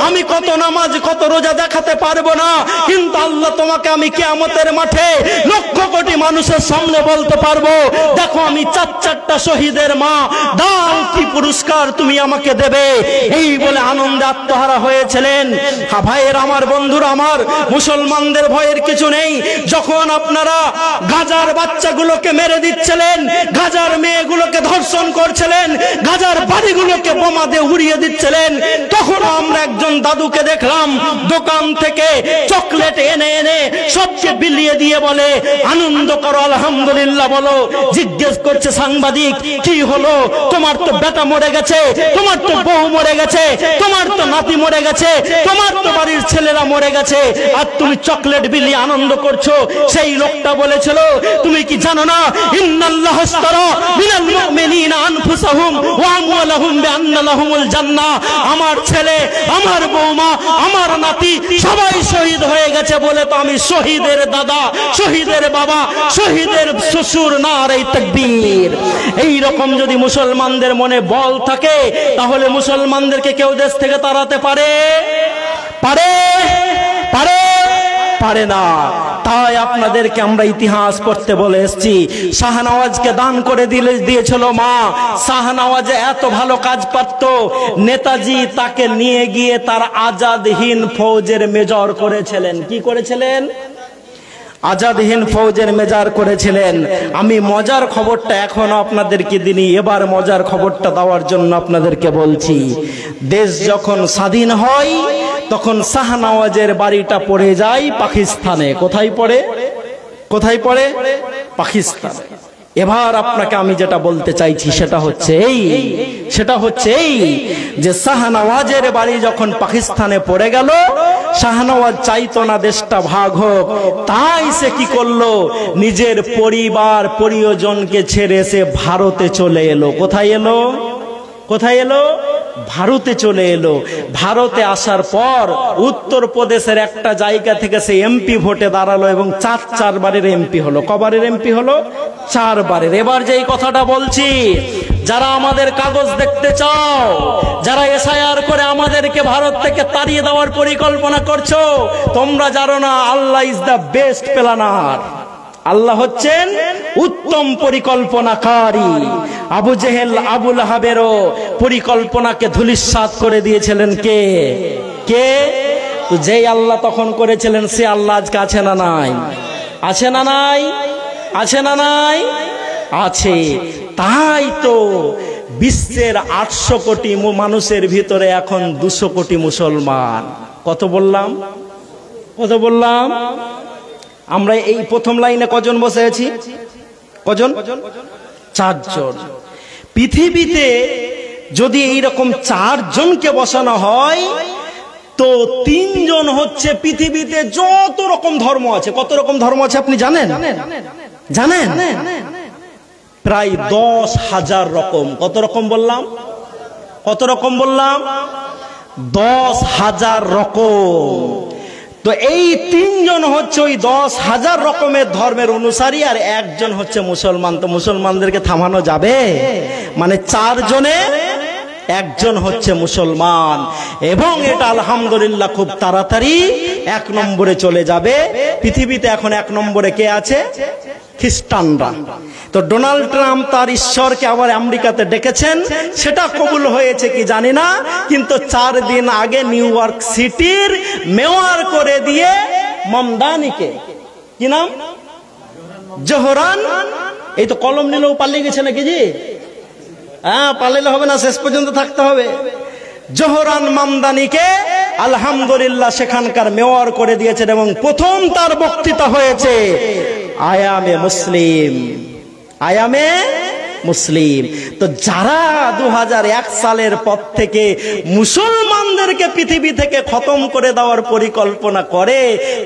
[SPEAKER 1] আমি কত নামাজ কত রোজা দেখাতে পারবো না, কিন্তু আল্লাহ তোমাকে আমি কিয়ামতের মাঠে লক্ষ কোটি মানুষের সামনে বলতে পারবো, দেখো আমি চারটা শহীদের মা, দাও কি পুরস্কার তুমি আমাকে দেবে। এই বলে আনন্দে আত্মহারা হয়েছিলেন। ভাইয়ের আমার, বন্ধুরা আমার, মুসলমানদের ভয়ের কিছু নেই। যখন আপনারা গাজার বাচ্চাগুলোকে মেরে দিচ্ছিলেন, গাজার মেয়েগুলোকে ধর্ষণ করছিলেন, গাজার বাড়িগুলোকে বোমা দিয়ে উড়িয়ে দিচ্ছিলেন, তখন আমরা একজন দাদুকে দেখলাম দোকান থেকে চকলেট এনে এনে সবকে বিলিয়ে দিয়ে বলে আনন্দ করো আলহামদুলিল্লাহ বলো। জিজ্ঞেস করছে সাংবাদিক, কি হলো, তোমার তো বেটা মরে গেছে, তোমার তো বউ মরে গেছে, তোমার তো নাতি মরে গেছে, তোমার তো বাড়ির ছেলেরা মরে গেছে, আর তুমি চকলেট বিলিয়ে আনন্দ করছো। সেই লোকটা বলেছিল, তুমি কি জানো না, ইন্নাল্লাহ আশতারা মিনাল মুমিনিনা আনফুসাহুম ওয়া আমওয়ালাহুম বিআন্না লাহুমুল জান্নাহ। আমার ছেলে, আমার বৌমা, আমার নাতি সবাই শহীদ হয়ে গেছে বলে তো আমি শহীদের দাদা, শহীদের বাবা, শহীদের শ্বশুর, নারে তাকবীর। এই রকম যদি মুসলমানদের মনে বল থাকে, তাহলে মুসলমানদেরকে কেউ দেশ থেকে তাড়াতে পারে? পারে? পারে? পারে না। তাই আপনাদেরকে আমরা ইতিহাস পড়তে বলে এসেছি। শাহনওয়াজকে দান করে দিয়েছিল মা। শাহনওয়াজ এত ভালো কাজ পারত, নেতাজি তাকে নিয়ে গিয়ে তার আজাদ হিন্দ ফৌজের মেজর করেছিলেন। কি করেছিলেন? আজাদ হিন্দ ফৌজের মেজর করেছিলেন। আমি মজার খবরটা এখনো আপনাদেরকে দিইনি, এবার মজার খবরটা দেওয়ার জন্য আপনাদেরকে বলছি। দেশ যখন স্বাধীন হয়, তখন শাহনওয়াজের বাড়িটা পড়ে যায় পাকিস্তানে। কোথায় পড়ে? কোথায় পড়ে? পাকিস্তানে। এবার আপনাকে আমি যেটা বলতে চাইছি সেটা হচ্ছে এই যে শাহনওয়াজের বাড়ি যখন পাকিস্তানে পড়ে গেল, শাহনওয়াজ চাইতো না দেশটা ভাগ হোক। তাই সে কি করলো, নিজের পরিবার পরিজনকে ছেড়ে সে ভারতে চলে এলো। কোথায় এলো? কোথায় এলো? ভারতে চলে এলো। ভারতে আসার পর উত্তরপ্রদেশের একটা জায়গা থেকে সে এমপি ভোটে দাঁড়ালো এবং 4 বারের এমপি হলো। কবারের এমপি হলো? 4 বারের। এবার যে কথাটা বলছি, যারা আমাদের কাগজ দেখতে চাও, যারা এসআইআর করে আমাদেরকে ভারত থেকে তাড়িয়ে দেওয়ার পরিকল্পনা করছো, তোমরা জানো না আল্লাহ ইজ দ্য বেস্ট প্ল্যানার। আল্লাহ হচ্ছেন উত্তম পরিকল্পনাকারী। আবু জেহেল, আবু লাহাবেরও পরিকল্পনাকে ধূলিসাৎ করে দিয়েছিলেন কে? কে? তো যেই আল্লাহ তখন করেছিলেন, সে আল্লাহ আজকে আছে না নাই? আছে না নাই? আছে না নাই? আছে। তাই তো বিশ্বের 800 কোটি মানুষের ভিতরে এখন 200 কোটি মুসলমান। কত বললাম? কত বললাম? আমরা এই প্রথম লাইনে কজন বসে আছি? কজন? 4 জন। পৃথিবীতে যদি এইরকম 4 জনকে বসানো হয়, তো 3 জন হচ্ছে পৃথিবীতে যত রকম ধর্ম আছে। কত রকম ধর্ম আছে আপনি জানেন? জানেন? প্রায় 10,000 রকম। কত রকম বললাম? কত রকম বললাম? 10,000 রকম। তো এই 3 জন হচ্ছে ওই 10,000 রকমের ধর্মের অনুসারী, আর 1 জন হচ্ছে মুসলমান। তো মুসলমানদেরকে থামানো যাবে? মানে 4 জনে 1 জন হচ্ছে মুসলমান। এবং এটা আলহামদুলিল্লাহ খুব তাড়াতাড়ি 1 নম্বরে চলে যাবে। পৃথিবীতে এখন 1 নম্বরে কে আছে? খ্রিস্টানরা। তো ডোনাল্ড ট্রাম্প তার ঈশ্বরকে আবার আমেরিকাতে ডেকেছেন, সেটা কবুল হয়েছে কি জানি না, কিন্তু 4 দিন আগে নিউ ইয়র্ক সিটির মেয়র করে দিয়ে মমদানিকে, কি নাম? জোহরান। এই তো কলম নিলেও পালিয়ে গেছে নাকি জি? হ্যাঁ, পালাইলে হবে না, শেষ পর্যন্ত থাকতে হবে। জোহরান মামদানিকে আলহামদুলিল্লাহ সেখানকার মেয়র করে দিয়েছেন এবং প্রথম তার বক্তৃতা হয়েছে আয়ামে মুসলিম, আয়ামে মুসলিম। তো যারা 2001 সালের পর থেকে মুসলমানদেরকে পৃথিবী থেকে খতম করে দেওয়ার পরিকল্পনা করে,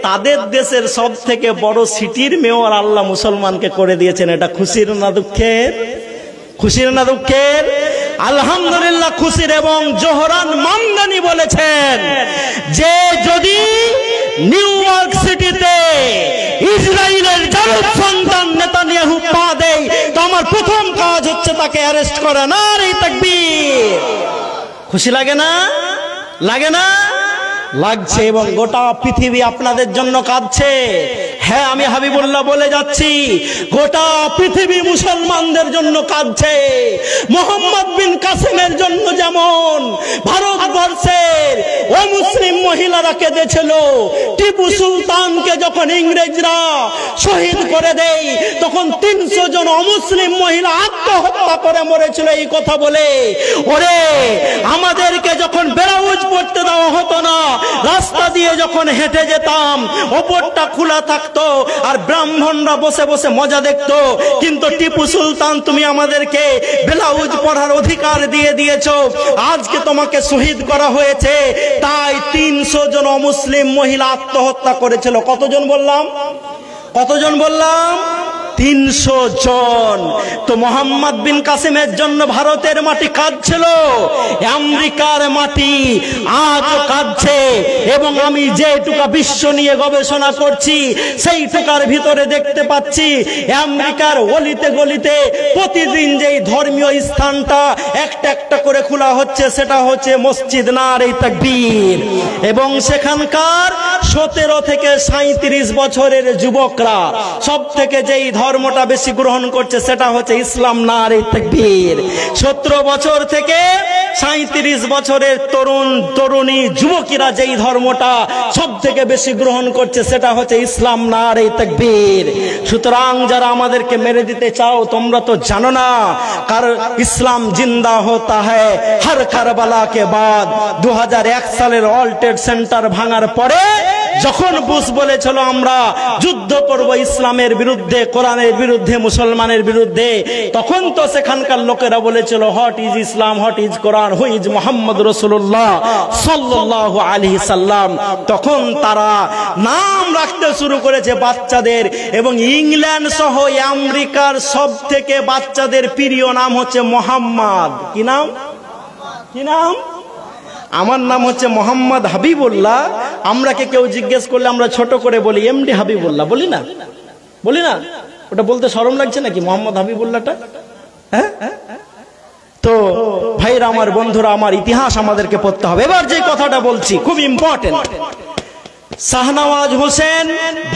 [SPEAKER 1] তাদের দেশের সব থেকে বড় সিটির মেয়র আল্লাহ মুসলমানকে করে দিয়েছেন। এটা খুশির না দুঃখের? খুশির না দুঃখের? আলহামদুলিল্লাহ খুশির। এবং জোহরান মামদানি বলেছেন যে যদি নিউ ইয়র্ক সিটিতে ইসরায়েলের জারুদ সন্তান নেতানিয়াহু পা দেয় তো আমার প্রথম কাজ হচ্ছে তাকে অ্যারেস্ট করা। নারে তাকবীর! খুশি লাগে না? লাগে না? লাগছে। এবং গোটা পৃথিবী আপনাদের জন্য কাঁদছে। হ্যাঁ, আমি হাবিবুল্লাহ বলে যাচ্ছি, গোটা পৃথিবী মুসলমানদের জন্য কাঁদছে। মোহাম্মদ বিন কাসেমের জন্য যেমন ভারতবর্ষের অমুসলিম মহিলারা কেঁদেছিল, টিপু সুলতানকে যখন ইংরেজরা শহীদ করে দেয় তখন 300 জন অমুসলিম মহিলা আত্মহত্যা করে মরেছিল এই কথা বলে। ওরে, আমাদেরকে যখন ব্লাউজ পরতে দেওয়া হতো না, রাস্তা দিয়ে যখন হেঁটে যেতাম ওপরটা খোলা থাকতো আর ব্রাহ্মণরা বসে বসে মজা দেখতো, কিন্তু টিপু সুলতান তুমি আমাদেরকে ব্লাউজ পরার অধিকার দিয়ে দিয়েছো, আজকে তোমাকে শহীদ করা হয়েছে। তাই 300 জন অমুসলিম মহিলা আত্মহত্যা করেছিল। কতজন বললাম? কতজন বললাম? 300 জন। তো মোহাম্মদ বিন কাসেমের জন্য ভারতের মাটি কাঁদছিল, আমেরিকার মাটি আজও কাঁদছে। এবং আমি যেটুকা বিশ্ব নিয়ে গবেষণা করছি সেইটুকার ভিতরে দেখতে পাচ্ছি আমেরিকার অলিতে গলিতে প্রতিদিন যেই ধর্মীয় স্থানটা একটা একটা করে খোলা হচ্ছে সেটা হচ্ছে মসজিদ নারে তাকবীর। এবং সেখানকার 17 থেকে 37 বছরের যুবকরা সব থেকে যেই ধর্মটা বেশি গ্রহণ করছে সেটা হচ্ছে ইসলাম নারে তাকবীর। 17 বছর থেকে 37 বছরের তরুণ তরুণী যুবকেরা যেই ধর্মটা সব থেকে বেশি গ্রহণ করছে সেটা হচ্ছে ইসলাম নারে তাকবীর। সুতরাং যারা আমাদেরকে মেরে দিতে চাও তোমরা তো জানো না, কারণ ইসলাম জিন্দা হতা হ্যায় হর কারবালা কে বাদ। 2001 সালের ওয়ার্ল্ড ট্রেড সেন্টার ভাঙার পরে যখন বুশ বলেছিল আমরা যুদ্ধ করব ইসলামের বিরুদ্ধে, কোরআনের বিরুদ্ধে, মুসলমানের বিরুদ্ধে, তখন তো সেখানকার লোকেরা বলেছিল what is Islam, what is Quran, who is Muhammad রাসূলুল্লাহ সাল্লাল্লাহু আলাইহি সাল্লাম। তখন তারা নাম রাখতে শুরু করেছে বাচ্চাদের। এবং ইংল্যান্ড সহ আমেরিকার সব থেকে বাচ্চাদের প্রিয় নাম হচ্ছে মোহাম্মদ। কি নাম? কি নাম? আমার নাম হচ্ছে মোহাম্মদ হাবিবুল্লাহ। আমরাকে কেউ জিজ্ঞেস করলে আমরা ছোট করে বলি এমডি হাবিবুল্লাহ, বলি না? বলি না? ওটা বলতে শরম লাগছে নাকি মোহাম্মদ হাবিবুল্লাহটা? হ্যাঁ। তো ভাইরা আমার, বন্ধুরা আমার, ইতিহাস আমাদেরকে পড়তে হবে। এবার যে কথাটা বলছি খুব ইম্পর্টেন্ট। শাহনওয়াজ হোসেন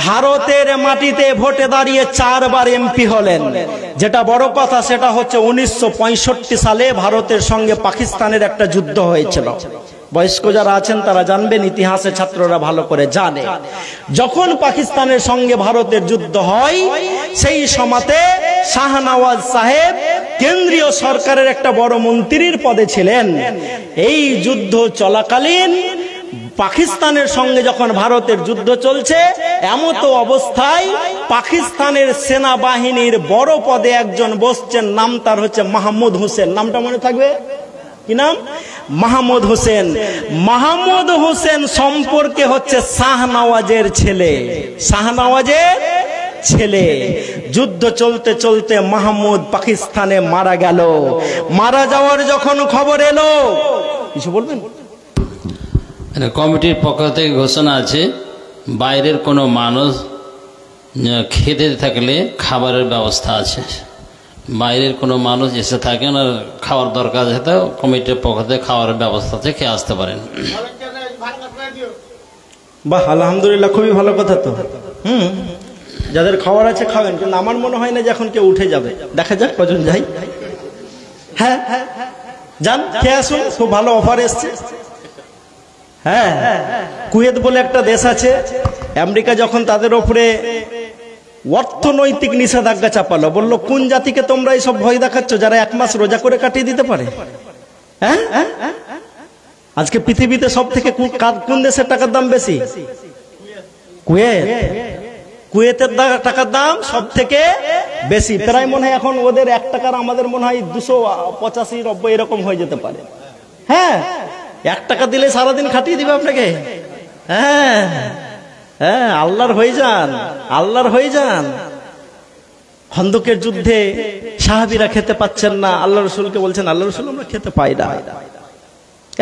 [SPEAKER 1] ভারতের মাটিতে ভোটে দাঁড়িয়ে 4 বার এমপি হলেন। যেটা বড় কথা সেটা হচ্ছে 1965 সালে ভারতের সঙ্গে পাকিস্তানের একটা যুদ্ধ হয়েছিল। বয়স্ক যারা আছেন তারা জানবেন, ইতিহাসের ছাত্ররা ভালো করে জানে। যখন পাকিস্তানের সঙ্গে ভারতের যুদ্ধ হয় সেই সময়তে শাহনওয়াজ সাহেব কেন্দ্রীয় সরকারের একটা বড় মন্ত্রীর পদে ছিলেন। এই যুদ্ধ চলাকালীন পাকিস্তানের সঙ্গে যখন ভারতের যুদ্ধ চলছে, এমত অবস্থায় পাকিস্তানের সেনাবাহিনীর বড় পদে একজন বসছেন, নাম তার হচ্ছে মাহমুদ হোসেন। নামটা মনে থাকবে? কি নাম? মাহমুদ হোসেন। মাহমুদ হোসেন সম্পর্কে হচ্ছে শাহনওয়াজের ছেলে, শাহনওয়াজের ছেলে। যুদ্ধ চলতে চলতে মাহমুদ পাকিস্তানে মারা গেল। মারা যাওয়ার যখন খবর এলো, কিছু বলবেন?
[SPEAKER 2] কমিটির পক্ষ থেকে ঘোষণা আছে, বাইরের কোনো মানুষ খেতে থাকলে খাবারের ব্যবস্থা আছে। বাইরের কোনো মানুষ এসে থাকেন আর খাওয়ার দরকার আছে, তো কমিটির পক্ষ থেকে খাওয়ারের ব্যবস্থা আছে, খেয়ে আসতে পারেন।
[SPEAKER 1] বাহ, আলহামদুলিল্লাহ, খুবই ভালো কথা তো। যাদের খাওয়ার আছে খাবেন, কিন্তু আমার মনে হয় না যে এখন কেউ উঠে যাবে। দেখা যাক কজন যাই। হ্যাঁ, যান, খেয়ে আসুন, খুব ভালো অফার এসছে। হ্যাঁ, কুয়েত বলে একটা দেশ আছে, আমেরিকা যখন তাদের উপরে অর্থনৈতিক নিষেধাজ্ঞা চাপালো, বললো কোন জাতিকে তোমরা এইসব ভয় দেখাচ্ছ যারা 1 মাস রোজা করে কাটিয়ে দিতে পারে? হ্যাঁ, আজকে পৃথিবীতে সব থেকে কোন দেশের টাকার দাম বেশি? কুয়েত। কুয়েতের টাকার দাম সব থেকে বেশি, প্রায় মনে হয় এখন ওদের 1 টাকার আমাদের মনে হয় 285-90 এরকম হয়ে যেতে পারে। হ্যাঁ, 1 টাকা দিলে সারাদিন খাটিয়ে দিবে আপনাকে। হ্যাঁ হ্যাঁ, আল্লাহর হয়ে যান, আল্লাহর হয়ে যান। খন্দকের যুদ্ধে সাহাবীরা খেতে পাচ্ছেন না, আল্লাহ রাসূলকে বলছেন, আল্লাহ রাসূল আমরা খেতে পাই না,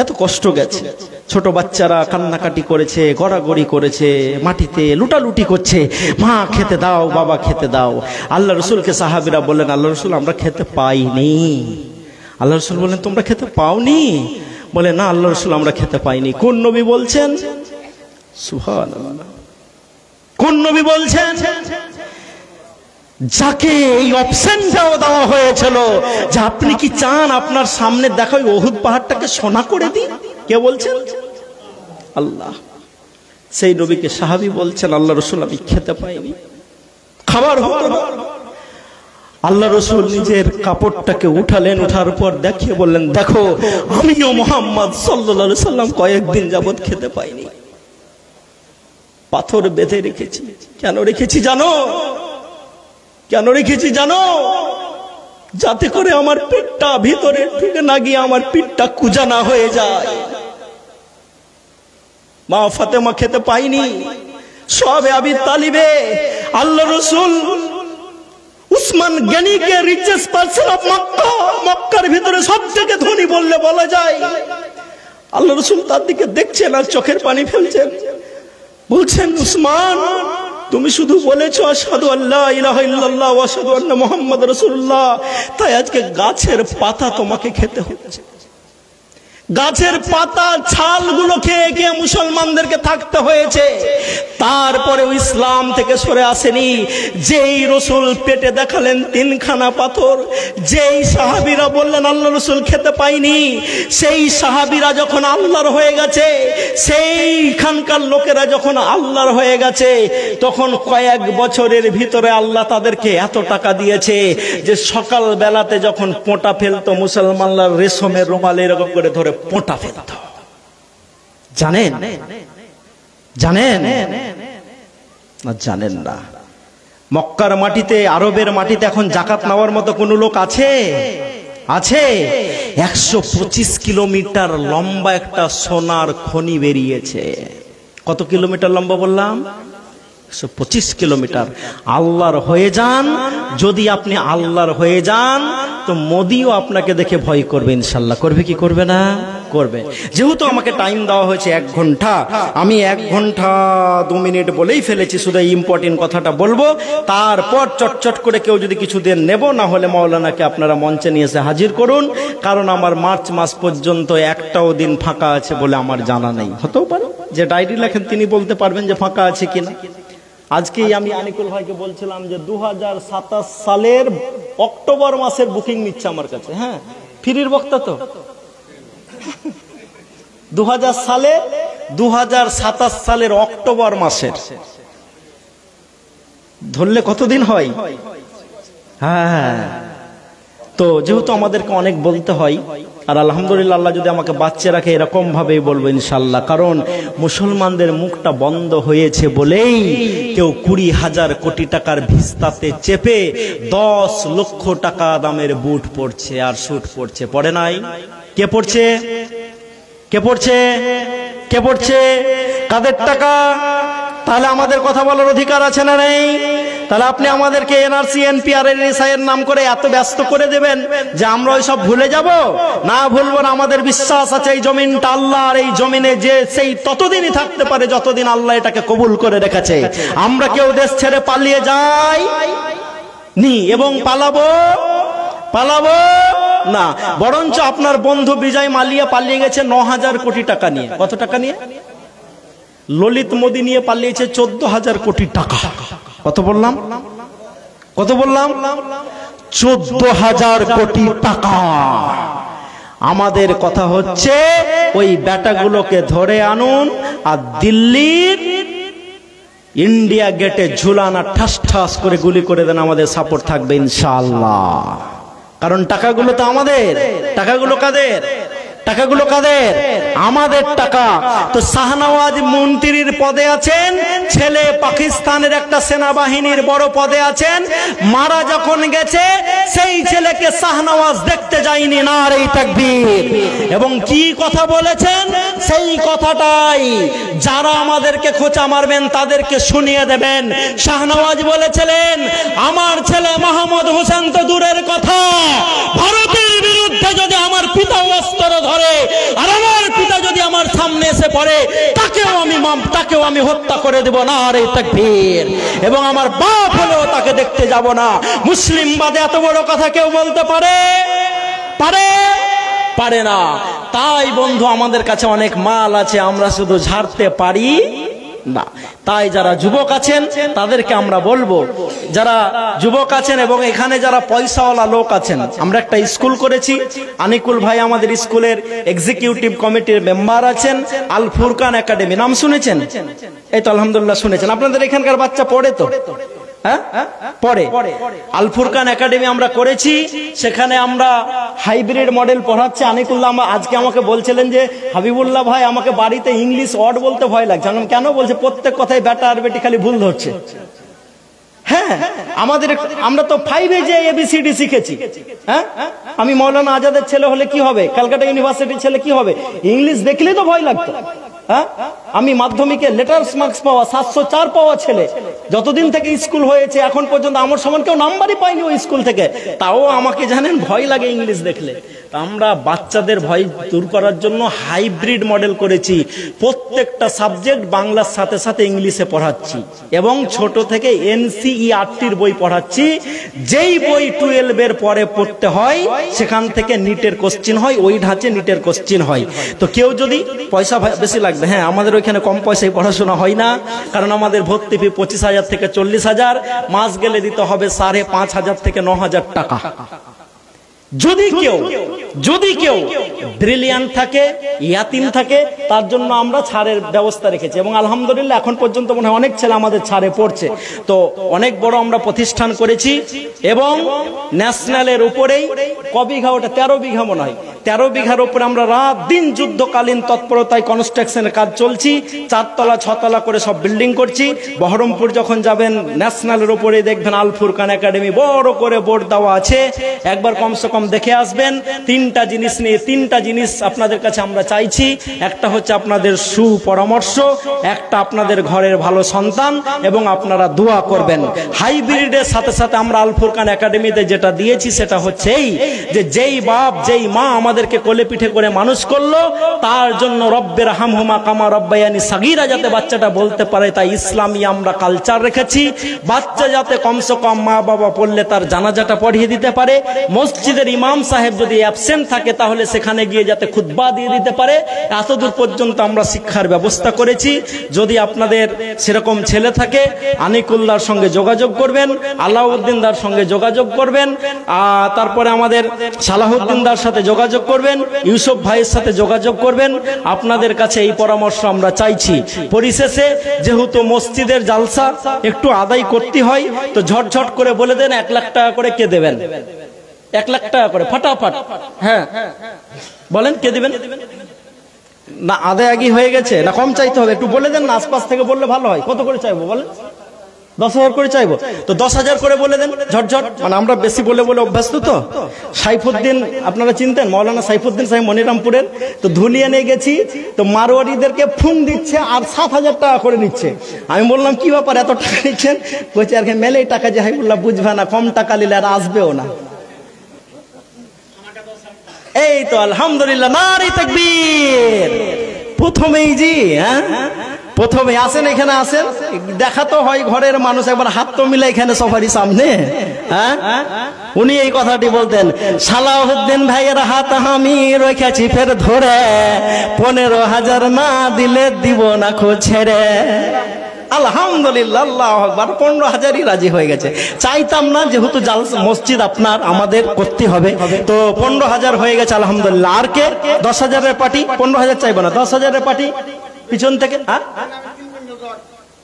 [SPEAKER 1] এত কষ্ট গেছে। ছোট বাচ্চারা কান্নাকাটি করেছে, গড়াগড়ি করেছে, মাটিতে লুটালুটি করছে, মা খেতে দাও, বাবা খেতে দাও। আল্লাহ রাসূলকে সাহাবীরা বললেন, আল্লাহ রাসূল আমরা খেতে পাইনি। আল্লাহ রাসূল বললেন, তোমরা খেতে পাওনি? বলে, না আল্লাহ রাসূল আমরা খেতে পাইনি। কোন নবী বলছেন? সুবহানাল্লাহ। কোন নবী বলছেন? যাকে এই অপশনটাও দেওয়া হয়েছিল যে আপনি কি চান আপনার সামনে দেখা ওই উহুদ পাহাড়টাকে সোনা করে দিন? কে বলছেন? আল্লাহ। সেই নবীকে সাহাবী বলছেন, আল্লাহ রাসূল আমি খেতে পাইনি, খাবার হতো না। আল্লাহ রাসূল নিজের কাপড়টাকে উঠালেন, উঠার পর দেখিয়ে বললেন, দেখো আমিও মুহাম্মদ সাল্লাল্লাহু আলাইহি সাল্লাম কয়েকদিন যাবত খেতে পাইনি, পাথর বেঁধে রেখেছি। কেন রেখেছি জানো? কেন রেখেছি জানো? যাতে করে আমার পেটটা ভিতরে ঢুকে না গিয়ে আমার পিঠটা কুজা না হয়ে যায়। মা ফাতেমা খেতে পাইনি, সবে আবি তালিবে আল্লাহ রাসূল উসমান গনিকে রিচেস্ট পারসন অফ মক্কা, মক্কার ভিতরে সবথেকে ধনী বললে বলা যায়। আল্লাহ রাসূল তার দিকে দেখছেন আর চোখের পানি ফেলছেন, বলছেন, উসমান তুমি শুধু বলেছো আশহাদু আল্লা ইলাহা ইল্লাল্লাহ ওয়া আশহাদু আন্না মুহাম্মাদুর রাসূলুল্লাহ, তাই আজকে গাছের পাতা তোমাকে খেতে হচ্ছে। গাছের পাতা ছালগুলো খেয়ে খেয়ে মুসলমানদেরকে থাকতে হয়েছে। তারপরে ইসলাম থেকে সরে আসেনি। যেই রাসূল পেটে দেখালেন 3খানা পাথর, যেই সাহাবীরা বললেন আল্লাহ রাসূল খেতে পাইনি, সেই সাহাবীরা যখন আল্লাহর হয়ে গেছে, সেইখানকার লোকেরা যখন আল্লাহর হয়ে গেছে, তখন কয়েক বছরের ভিতরে আল্লাহ তাদেরকে এত টাকা দিয়েছে যে সকাল বেলাতে যখন পোঁটা ফেলতো মুসলমানরা রেশমের রুমাল এরকম করে ধরে পোঁটা ফেলত। জানেন? জানেন না? জানেন না? মক্কার মাটিতে, আরবের মাটিতে এখন যাকাত নেওয়ার মতো কোন লোক আছে? আছে। 125 কিলোমিটার লম্বা একটা সোনার খনি বেরিয়েছে। কত কিলোমিটার লম্বা বললাম? 125 কিলোমিটার। আল্লাহর হয়ে যান, যদি আপনি আল্লাহর হয়ে যান তো মোদিও আপনাকে দেখে ভয় করবে ইনশাল্লাহ। করবে কি করবে না? করবে। যেহেতু আমাকে টাইম দেওয়া হয়েছে 1 ঘন্টা, আমি 1 ঘন্টা 2 মিনিট বলেই ফেলেছি, শুধু ইম্পর্টেন্ট কথাটা বলবো, তারপর চটচট করে কেউ যদি কিছু দেন নেব, না হলে মাওলানাকে আপনারা মঞ্চে নিয়ে এসে হাজির করুন। কারণ আমার মার্চ মাস পর্যন্ত একটাও দিন ফাঁকা আছে বলে আমার জানা নেই। হতেও পারে যে ডায়েরি লেখেন তিনি বলতে পারবেন যে ফাঁকা আছে কিনা। আজকেই আমি আনিকুল ভাইকে বলছিলাম যে 2027 সালের অক্টোবর মাসের বুকিং নিচ্ছে আমার কাছে। হ্যাঁ, ফ্রির বক্তা তো। 2027 সালের অক্টোবর মাসের ধরলে কতদিন হয়? হ্যাঁ, তো যেহেতু আমাদেরকে অনেক বলতে হয়, আর আলহামদুলিল্লাহ আল্লাহ যদি আমাকে বাঁচিয়ে রাখে এরকম ভাবেই বলবো ইনশাল্লাহ। কারণ মুসলমানদের মুখটা বন্ধ হয়েছে বলেই কেউ 20,000 কোটি টাকার ভিস্তাতে চেপে 10 লক্ষ টাকা দামের বুট পড়ছে আর স্যুট পড়ছে। পড়ে নাই? কে পড়ছে? কে পড়ছে? কে পড়ছে? কাদের টাকা? তাহলে আমাদের কথা বলার অধিকার আছে না নেই? তাহলে আপনি আমাদেরকে এনআরসি, এনপিআর, এনএসআই এর নাম করে এত ব্যস্ত করে দেবেন যে আমরা ওই সব ভুলে যাব? না, ভুলবো না। আমাদের বিশ্বাস আছে এই জমিনটা আল্লাহর, এই জমিনে যে সেই ততদিনই থাকতে পারে যতদিন আল্লাহ এটাকে কবুল করে রেখেছে। আমরা কেউ দেশ ছেড়ে পালিয়ে যাই নি এবং পালাবো না। বরঞ্চ আপনার বন্ধু বিজয় মালিয়া পালিয়ে গেছে 9,000 কোটি টাকা নিয়ে। কত টাকা নিয়ে? ললিত মোদি নিয়ে পালিয়েছে 14,000 কোটি টাকা। কত বললাম? কত বললাম? 14,000 কোটি টাকা। আমাদের কথা হচ্ছে ওই বেটাগুলোকে ধরে আনুন আর দিল্লির ইন্ডিয়া গেটে ঝুলান আর ঠাস ঠাস করে গুলি করে দেন, আমাদের সাপোর্ট থাকবে ইনশাআল্লাহ। কারণ টাকাগুলো তো আমাদের। টাকাগুলো কাদের? টাকাগুলো কাদের? আমাদের টাকা। তো শাহনওয়াজ মন্ত্রীর পদে আছেন, ছেলে পাকিস্তানের একটা সেনাবাহিনীর বড় পদে আছেন। মারা যখন গেছে সেই ছেলেকে শাহনওয়াজ দেখতে যায়নি। নারে তাকবীর। এবং কি কথা বলেছেন সেই কথাটাই যারা আমাদেরকে খোঁচা মারবেন তাদেরকে শুনিয়ে দেবেন। শাহনওয়াজ বলেছিলেন, আমার ছেলে মাহমুদ হোসেন তো দূরের কথা, ভারতের বিরুদ্ধে যদি আমার পিতা অস্ত্র ধরে আর আমার পিতা যদি আমার সামনে এসে পড়ে তাকেও আমি হত্যা করে দেব। নারে তাকবীর। এবং আমার বাপ হলেও তাকে দেখতে যাব না। মুসলিম বাদে এত বড় কথা কেউ বলতে পারে? পারে না। তাই বন্ধু, আমাদের কাছে অনেক মাল আছে, আমরা শুধু ঝাড়তে পারি না। তাই যারা যুবক আছেন তাদেরকে আমরা বলবো, যারা যুবক আছেন এবং এখানে যারা পয়সাওয়ালা লোক আছেন, আমরা একটা স্কুল করেছি। আনিকুল ভাই আমাদের স্কুলের এক্সিকিউটিভ কমিটির মেম্বার আছেন। আল ফুরকান একাডেমি, নাম শুনেছেন? এই তো আলহামদুলিল্লাহ শুনেছেন। আপনাদের এখানকার বাচ্চা পড়ে তো? পড়ে। আল ফুরকান একাডেমি আমরা করেছি। সেখানে আমরা হাইব্রিড মডেল পড়াচ্ছি। আনিকুল্লাহ আজকে আমাকে বলছিলেন যে হাবিবুল্লাহ ভাই, আমাকে বাড়িতে ইংলিশ ওয়ার্ড বলতে ভয় লাগছে। কেন? বলছে প্রত্যেক কথায় বেটা আর বেটি খালি ভুল ধরছে। হ্যাঁ, আমরা তো 5-এ যে ABCD শিখেছি। হ্যাঁ, আমি মৌলানা আজাদের ছেলে হলে কি হবে, ক্যালকাটা ইউনিভার্সিটির ছেলে কি হবে, ইংলিশ দেখলেই তো ভয় লাগতো। হ্যাঁ, আমি মাধ্যমিকে লেটার্স মার্কস পাওয়া 704 পাওয়া ছেলে, যতদিন থেকে স্কুল হয়েছে এখন পর্যন্ত আমার সমান কেউ নাম্বারই পাইনি ওই স্কুল থেকে। তাও আমাকে জানেন ভয় লাগে ইংলিশ দেখলে। আমরা বাচ্চাদের ভয় দূর করার জন্য হাইব্রিড মডেল করেছি। প্রত্যেকটা সাবজেক্ট বাংলার সাথে সাথে ইংলিশে পড়াচ্ছি এবং ছোট থেকে NCERTর বই পড়াচ্ছি। যেই বই 12-এর পরে পড়তে হয় সেখান থেকে নিটের কোশ্চিন হয়, ওই ধাঁচে নিটের কোশ্চিন হয়। তো কেউ যদি পয়সা বেশি লাগবে, হ্যাঁ, আমাদের ওইখানে কম পয়সায় পড়াশোনা হয় না, কারণ আমাদের ভর্তি ফি 25,000 থেকে 40,000, মাস গেলে দিতে হবে 5,500 থেকে 9,000 টাকা। যদি কেউ ব্রিলিয়ান্ট থাকে, ইয়াতিম থাকে, তার জন্য আমরা ছাড়ের ব্যবস্থা রেখেছি এবং আলহামদুলিল্লাহ এখন পর্যন্ত মনে হয় অনেক ছেলে আমাদের ছাড়ে পড়ছে। তো অনেক বড় আমরা প্রতিষ্ঠান করেছি এবং ন্যাশনালের উপরেই বিঘা, ওটা 13 বিঘা মনে হয়, 13 বিঘার উপরে আমরা রাত দিন যুদ্ধকালীন তৎপরতায় কনস্ট্রাকশনের কাজ চলছি। 4 তলা 6 তলা করে সব বিল্ডিং করছি। বহরমপুর যখন যাবেন ন্যাশনালের উপরে দেখবেন আল ফুরকান একাডেমি বড় করে বোর্ড দেওয়া আছে। একবার কমসে কম দেখে আসবেন। 3টা জিনিস আপনাদের কাছে আমরা চাইছি। একটা হচ্ছে আপনাদের সুপরামর্শ, একটা আপনাদের ঘরের ভালো সন্তান এবং আপনারা দোয়া করবেন। হাইব্রিডের সাথে সাথে আমরা আল ফুরকান একাডেমিতে যেটা দিয়েছি সেটা হচ্ছে এই যে যেই বাপ যেই মা আমাদেরকে কোলে পিঠে করে মানুষ করলো, তার জন্য রব্বের হামহুমা কামা রব্বায়ানি সাগীরা যাতে বাচ্চাটা বলতে পারে, তাই ইসলামী আমরা কালচার রেখেছি। বাচ্চা যাতে কমসে কম মা বাবা পড়লে তার জানাজাটা পড়িয়ে দিতে পারে। মসজিদের ইমাম সাহেব যদি অ্যাবসেন্ট থাকে তাহলে সেখানে গিয়ে যাতে খুতবা দিয়ে দিতে পারে, এতদূর পর্যন্ত আমরা শিক্ষার ব্যবস্থা করেছি। যদি আপনাদের সেরকম ছেলে থাকে আনিকুল্লাহর সঙ্গে যোগাযোগ করবেন, আলাউদ্দিনদার সঙ্গে যোগাযোগ করবেন, তারপরে আমাদের সালাহুদ্দিনদার সাথে যোগাযোগ করবেন, ইউসুফ ভাইয়ের সাথে যোগাযোগ করবেন। আপনাদের কাছে এই পরামর্শ আমরা চাইছি। পরিশেষে যেহেতু মসজিদের জালসা একটু আদায় করতে হয়, তো ঝটঝট করে বলে দেন 1 লাখ টাকা করে কে দেবেন? 1 লাখ টাকা করে ফটাফট। হ্যাঁ বলেন কে দিবেন? না আদায় আগে হয়ে গেছে না কম চাইতে হবে? একটু বলে দেন না, আশপাশ থেকে বললে ভালো হয়। কত করে চাইবো বলেন? 10,000 করে চাইবো তো 10,000 করে বলে দেন ঝটঝট। মানে আমরা বেশি বলে বলে অভ্যস্ত। তো সাইফুদ্দিন আপনারা চিনতেন, মৌলানা সাইফুদ্দিন সাহেব মনিরামপুরের, তো ধুলিয়ে নিয়ে গেছি, তো মারোয়ারিদেরকে ফোন দিচ্ছে আর 7,000 টাকা করে নিচ্ছে। আমি বললাম কি ব্যাপার এত টাকা নিচ্ছেন? বলছে আর মেলেই টাকা যে হাইবুল্লাহ বুঝবে না, কম টাকা নিলে আর আসবেও না। এই তো আলহামদুলিল্লাহ, নারে তাকবীর। প্রথমেই জি, হ্যাঁ প্রথমে আসেন, এখানে আসেন, দেখা তো হয় ঘরের মানুষ, একবার হাত তো মিলে এখানে সবারই সামনে। হ্যাঁ উনি এই কথাটি বলতেন, সালাউদ্দিন ভাইয়ের হাত আমি রেখেছি ফের ধরে, 15,000 না দিলে দিব না খো ছেড়ে। আলহামদুলিল্লাহ, আল্লাহু আকবার। 15,000ই রাজি হয়ে গেছে। চাইতাম না, যেহেতু মসজিদ আপনার আমাদের করতে হবে, তো 15,000 হয়ে গেছে আলহামদুলিল্লাহ। আর কে? 10,000-এর পার্টি। 15,000 চাইবো না, 10,000-এর পার্টি পিছন থেকে।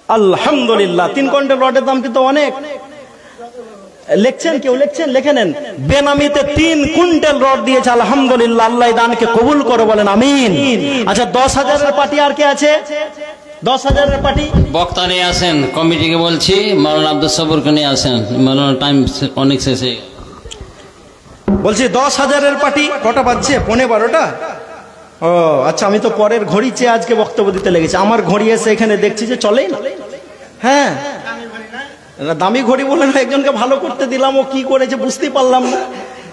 [SPEAKER 1] আলহামদুলিল্লাহ, 3 কুইন্টাল রডের দাম কিন্তু অনেক। লিখছেন, কেউ লিখছেন, লিখে নেন। বেনামিতে 3 কুইন্টাল রড দিয়েছে, আলহামদুলিল্লাহ, আল্লাহ দানকে কবুল করে, বলেন আমিন। আচ্ছা 10,000-এর পার্টি আর কে আছে? 10,000-এর পার্টি
[SPEAKER 2] বক্তা নিয়ে আসেন, কমিটিকে বলছি মাওলানা আব্দুল সবুরকে নিয়ে আসেন, মাওলানা টাইম অনেক শেষে।
[SPEAKER 1] বলছি 10,000-এর পার্টি কটা বাজছে? 11:15টা। ও আচ্ছা, আমি তো পরের ঘড়ি চেয়ে আজকে বক্তব্য দিতে লেগেছি। আমার ঘড়ি এসে এখানে দেখছি যে চলেই না। হ্যাঁ, দামি ঘড়ি বলে না, একজনকে ভালো করতে দিলাম, ও কি করেছে বুঝতেই পারলাম না,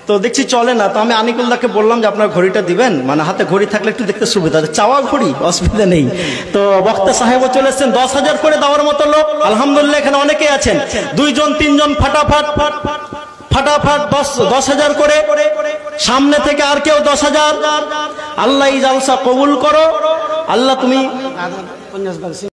[SPEAKER 1] তো দেখছি চলে না। তো আমি আনিকুল্লাহকে বললাম যে আপনার ঘড়িটা দিবেন, মানে হাতে ঘড়ি থাকলে একটু দেখতে সুবিধা, চাওয়া ঘড়ি, অসুবিধা নেই। তো বক্তা সাহেবও চলে এসছেন, 10,000 করে দেওয়ার মতো লোক আলহামদুলিল্লাহ এখানে অনেকেই আছেন। 2 জন 3 জন ফাটাফাট 10,000 করে। সামনে থেকে আর কেউ 10,000। আল্লাহ এই জালসা কবুল করো। আল্লাহ তুমি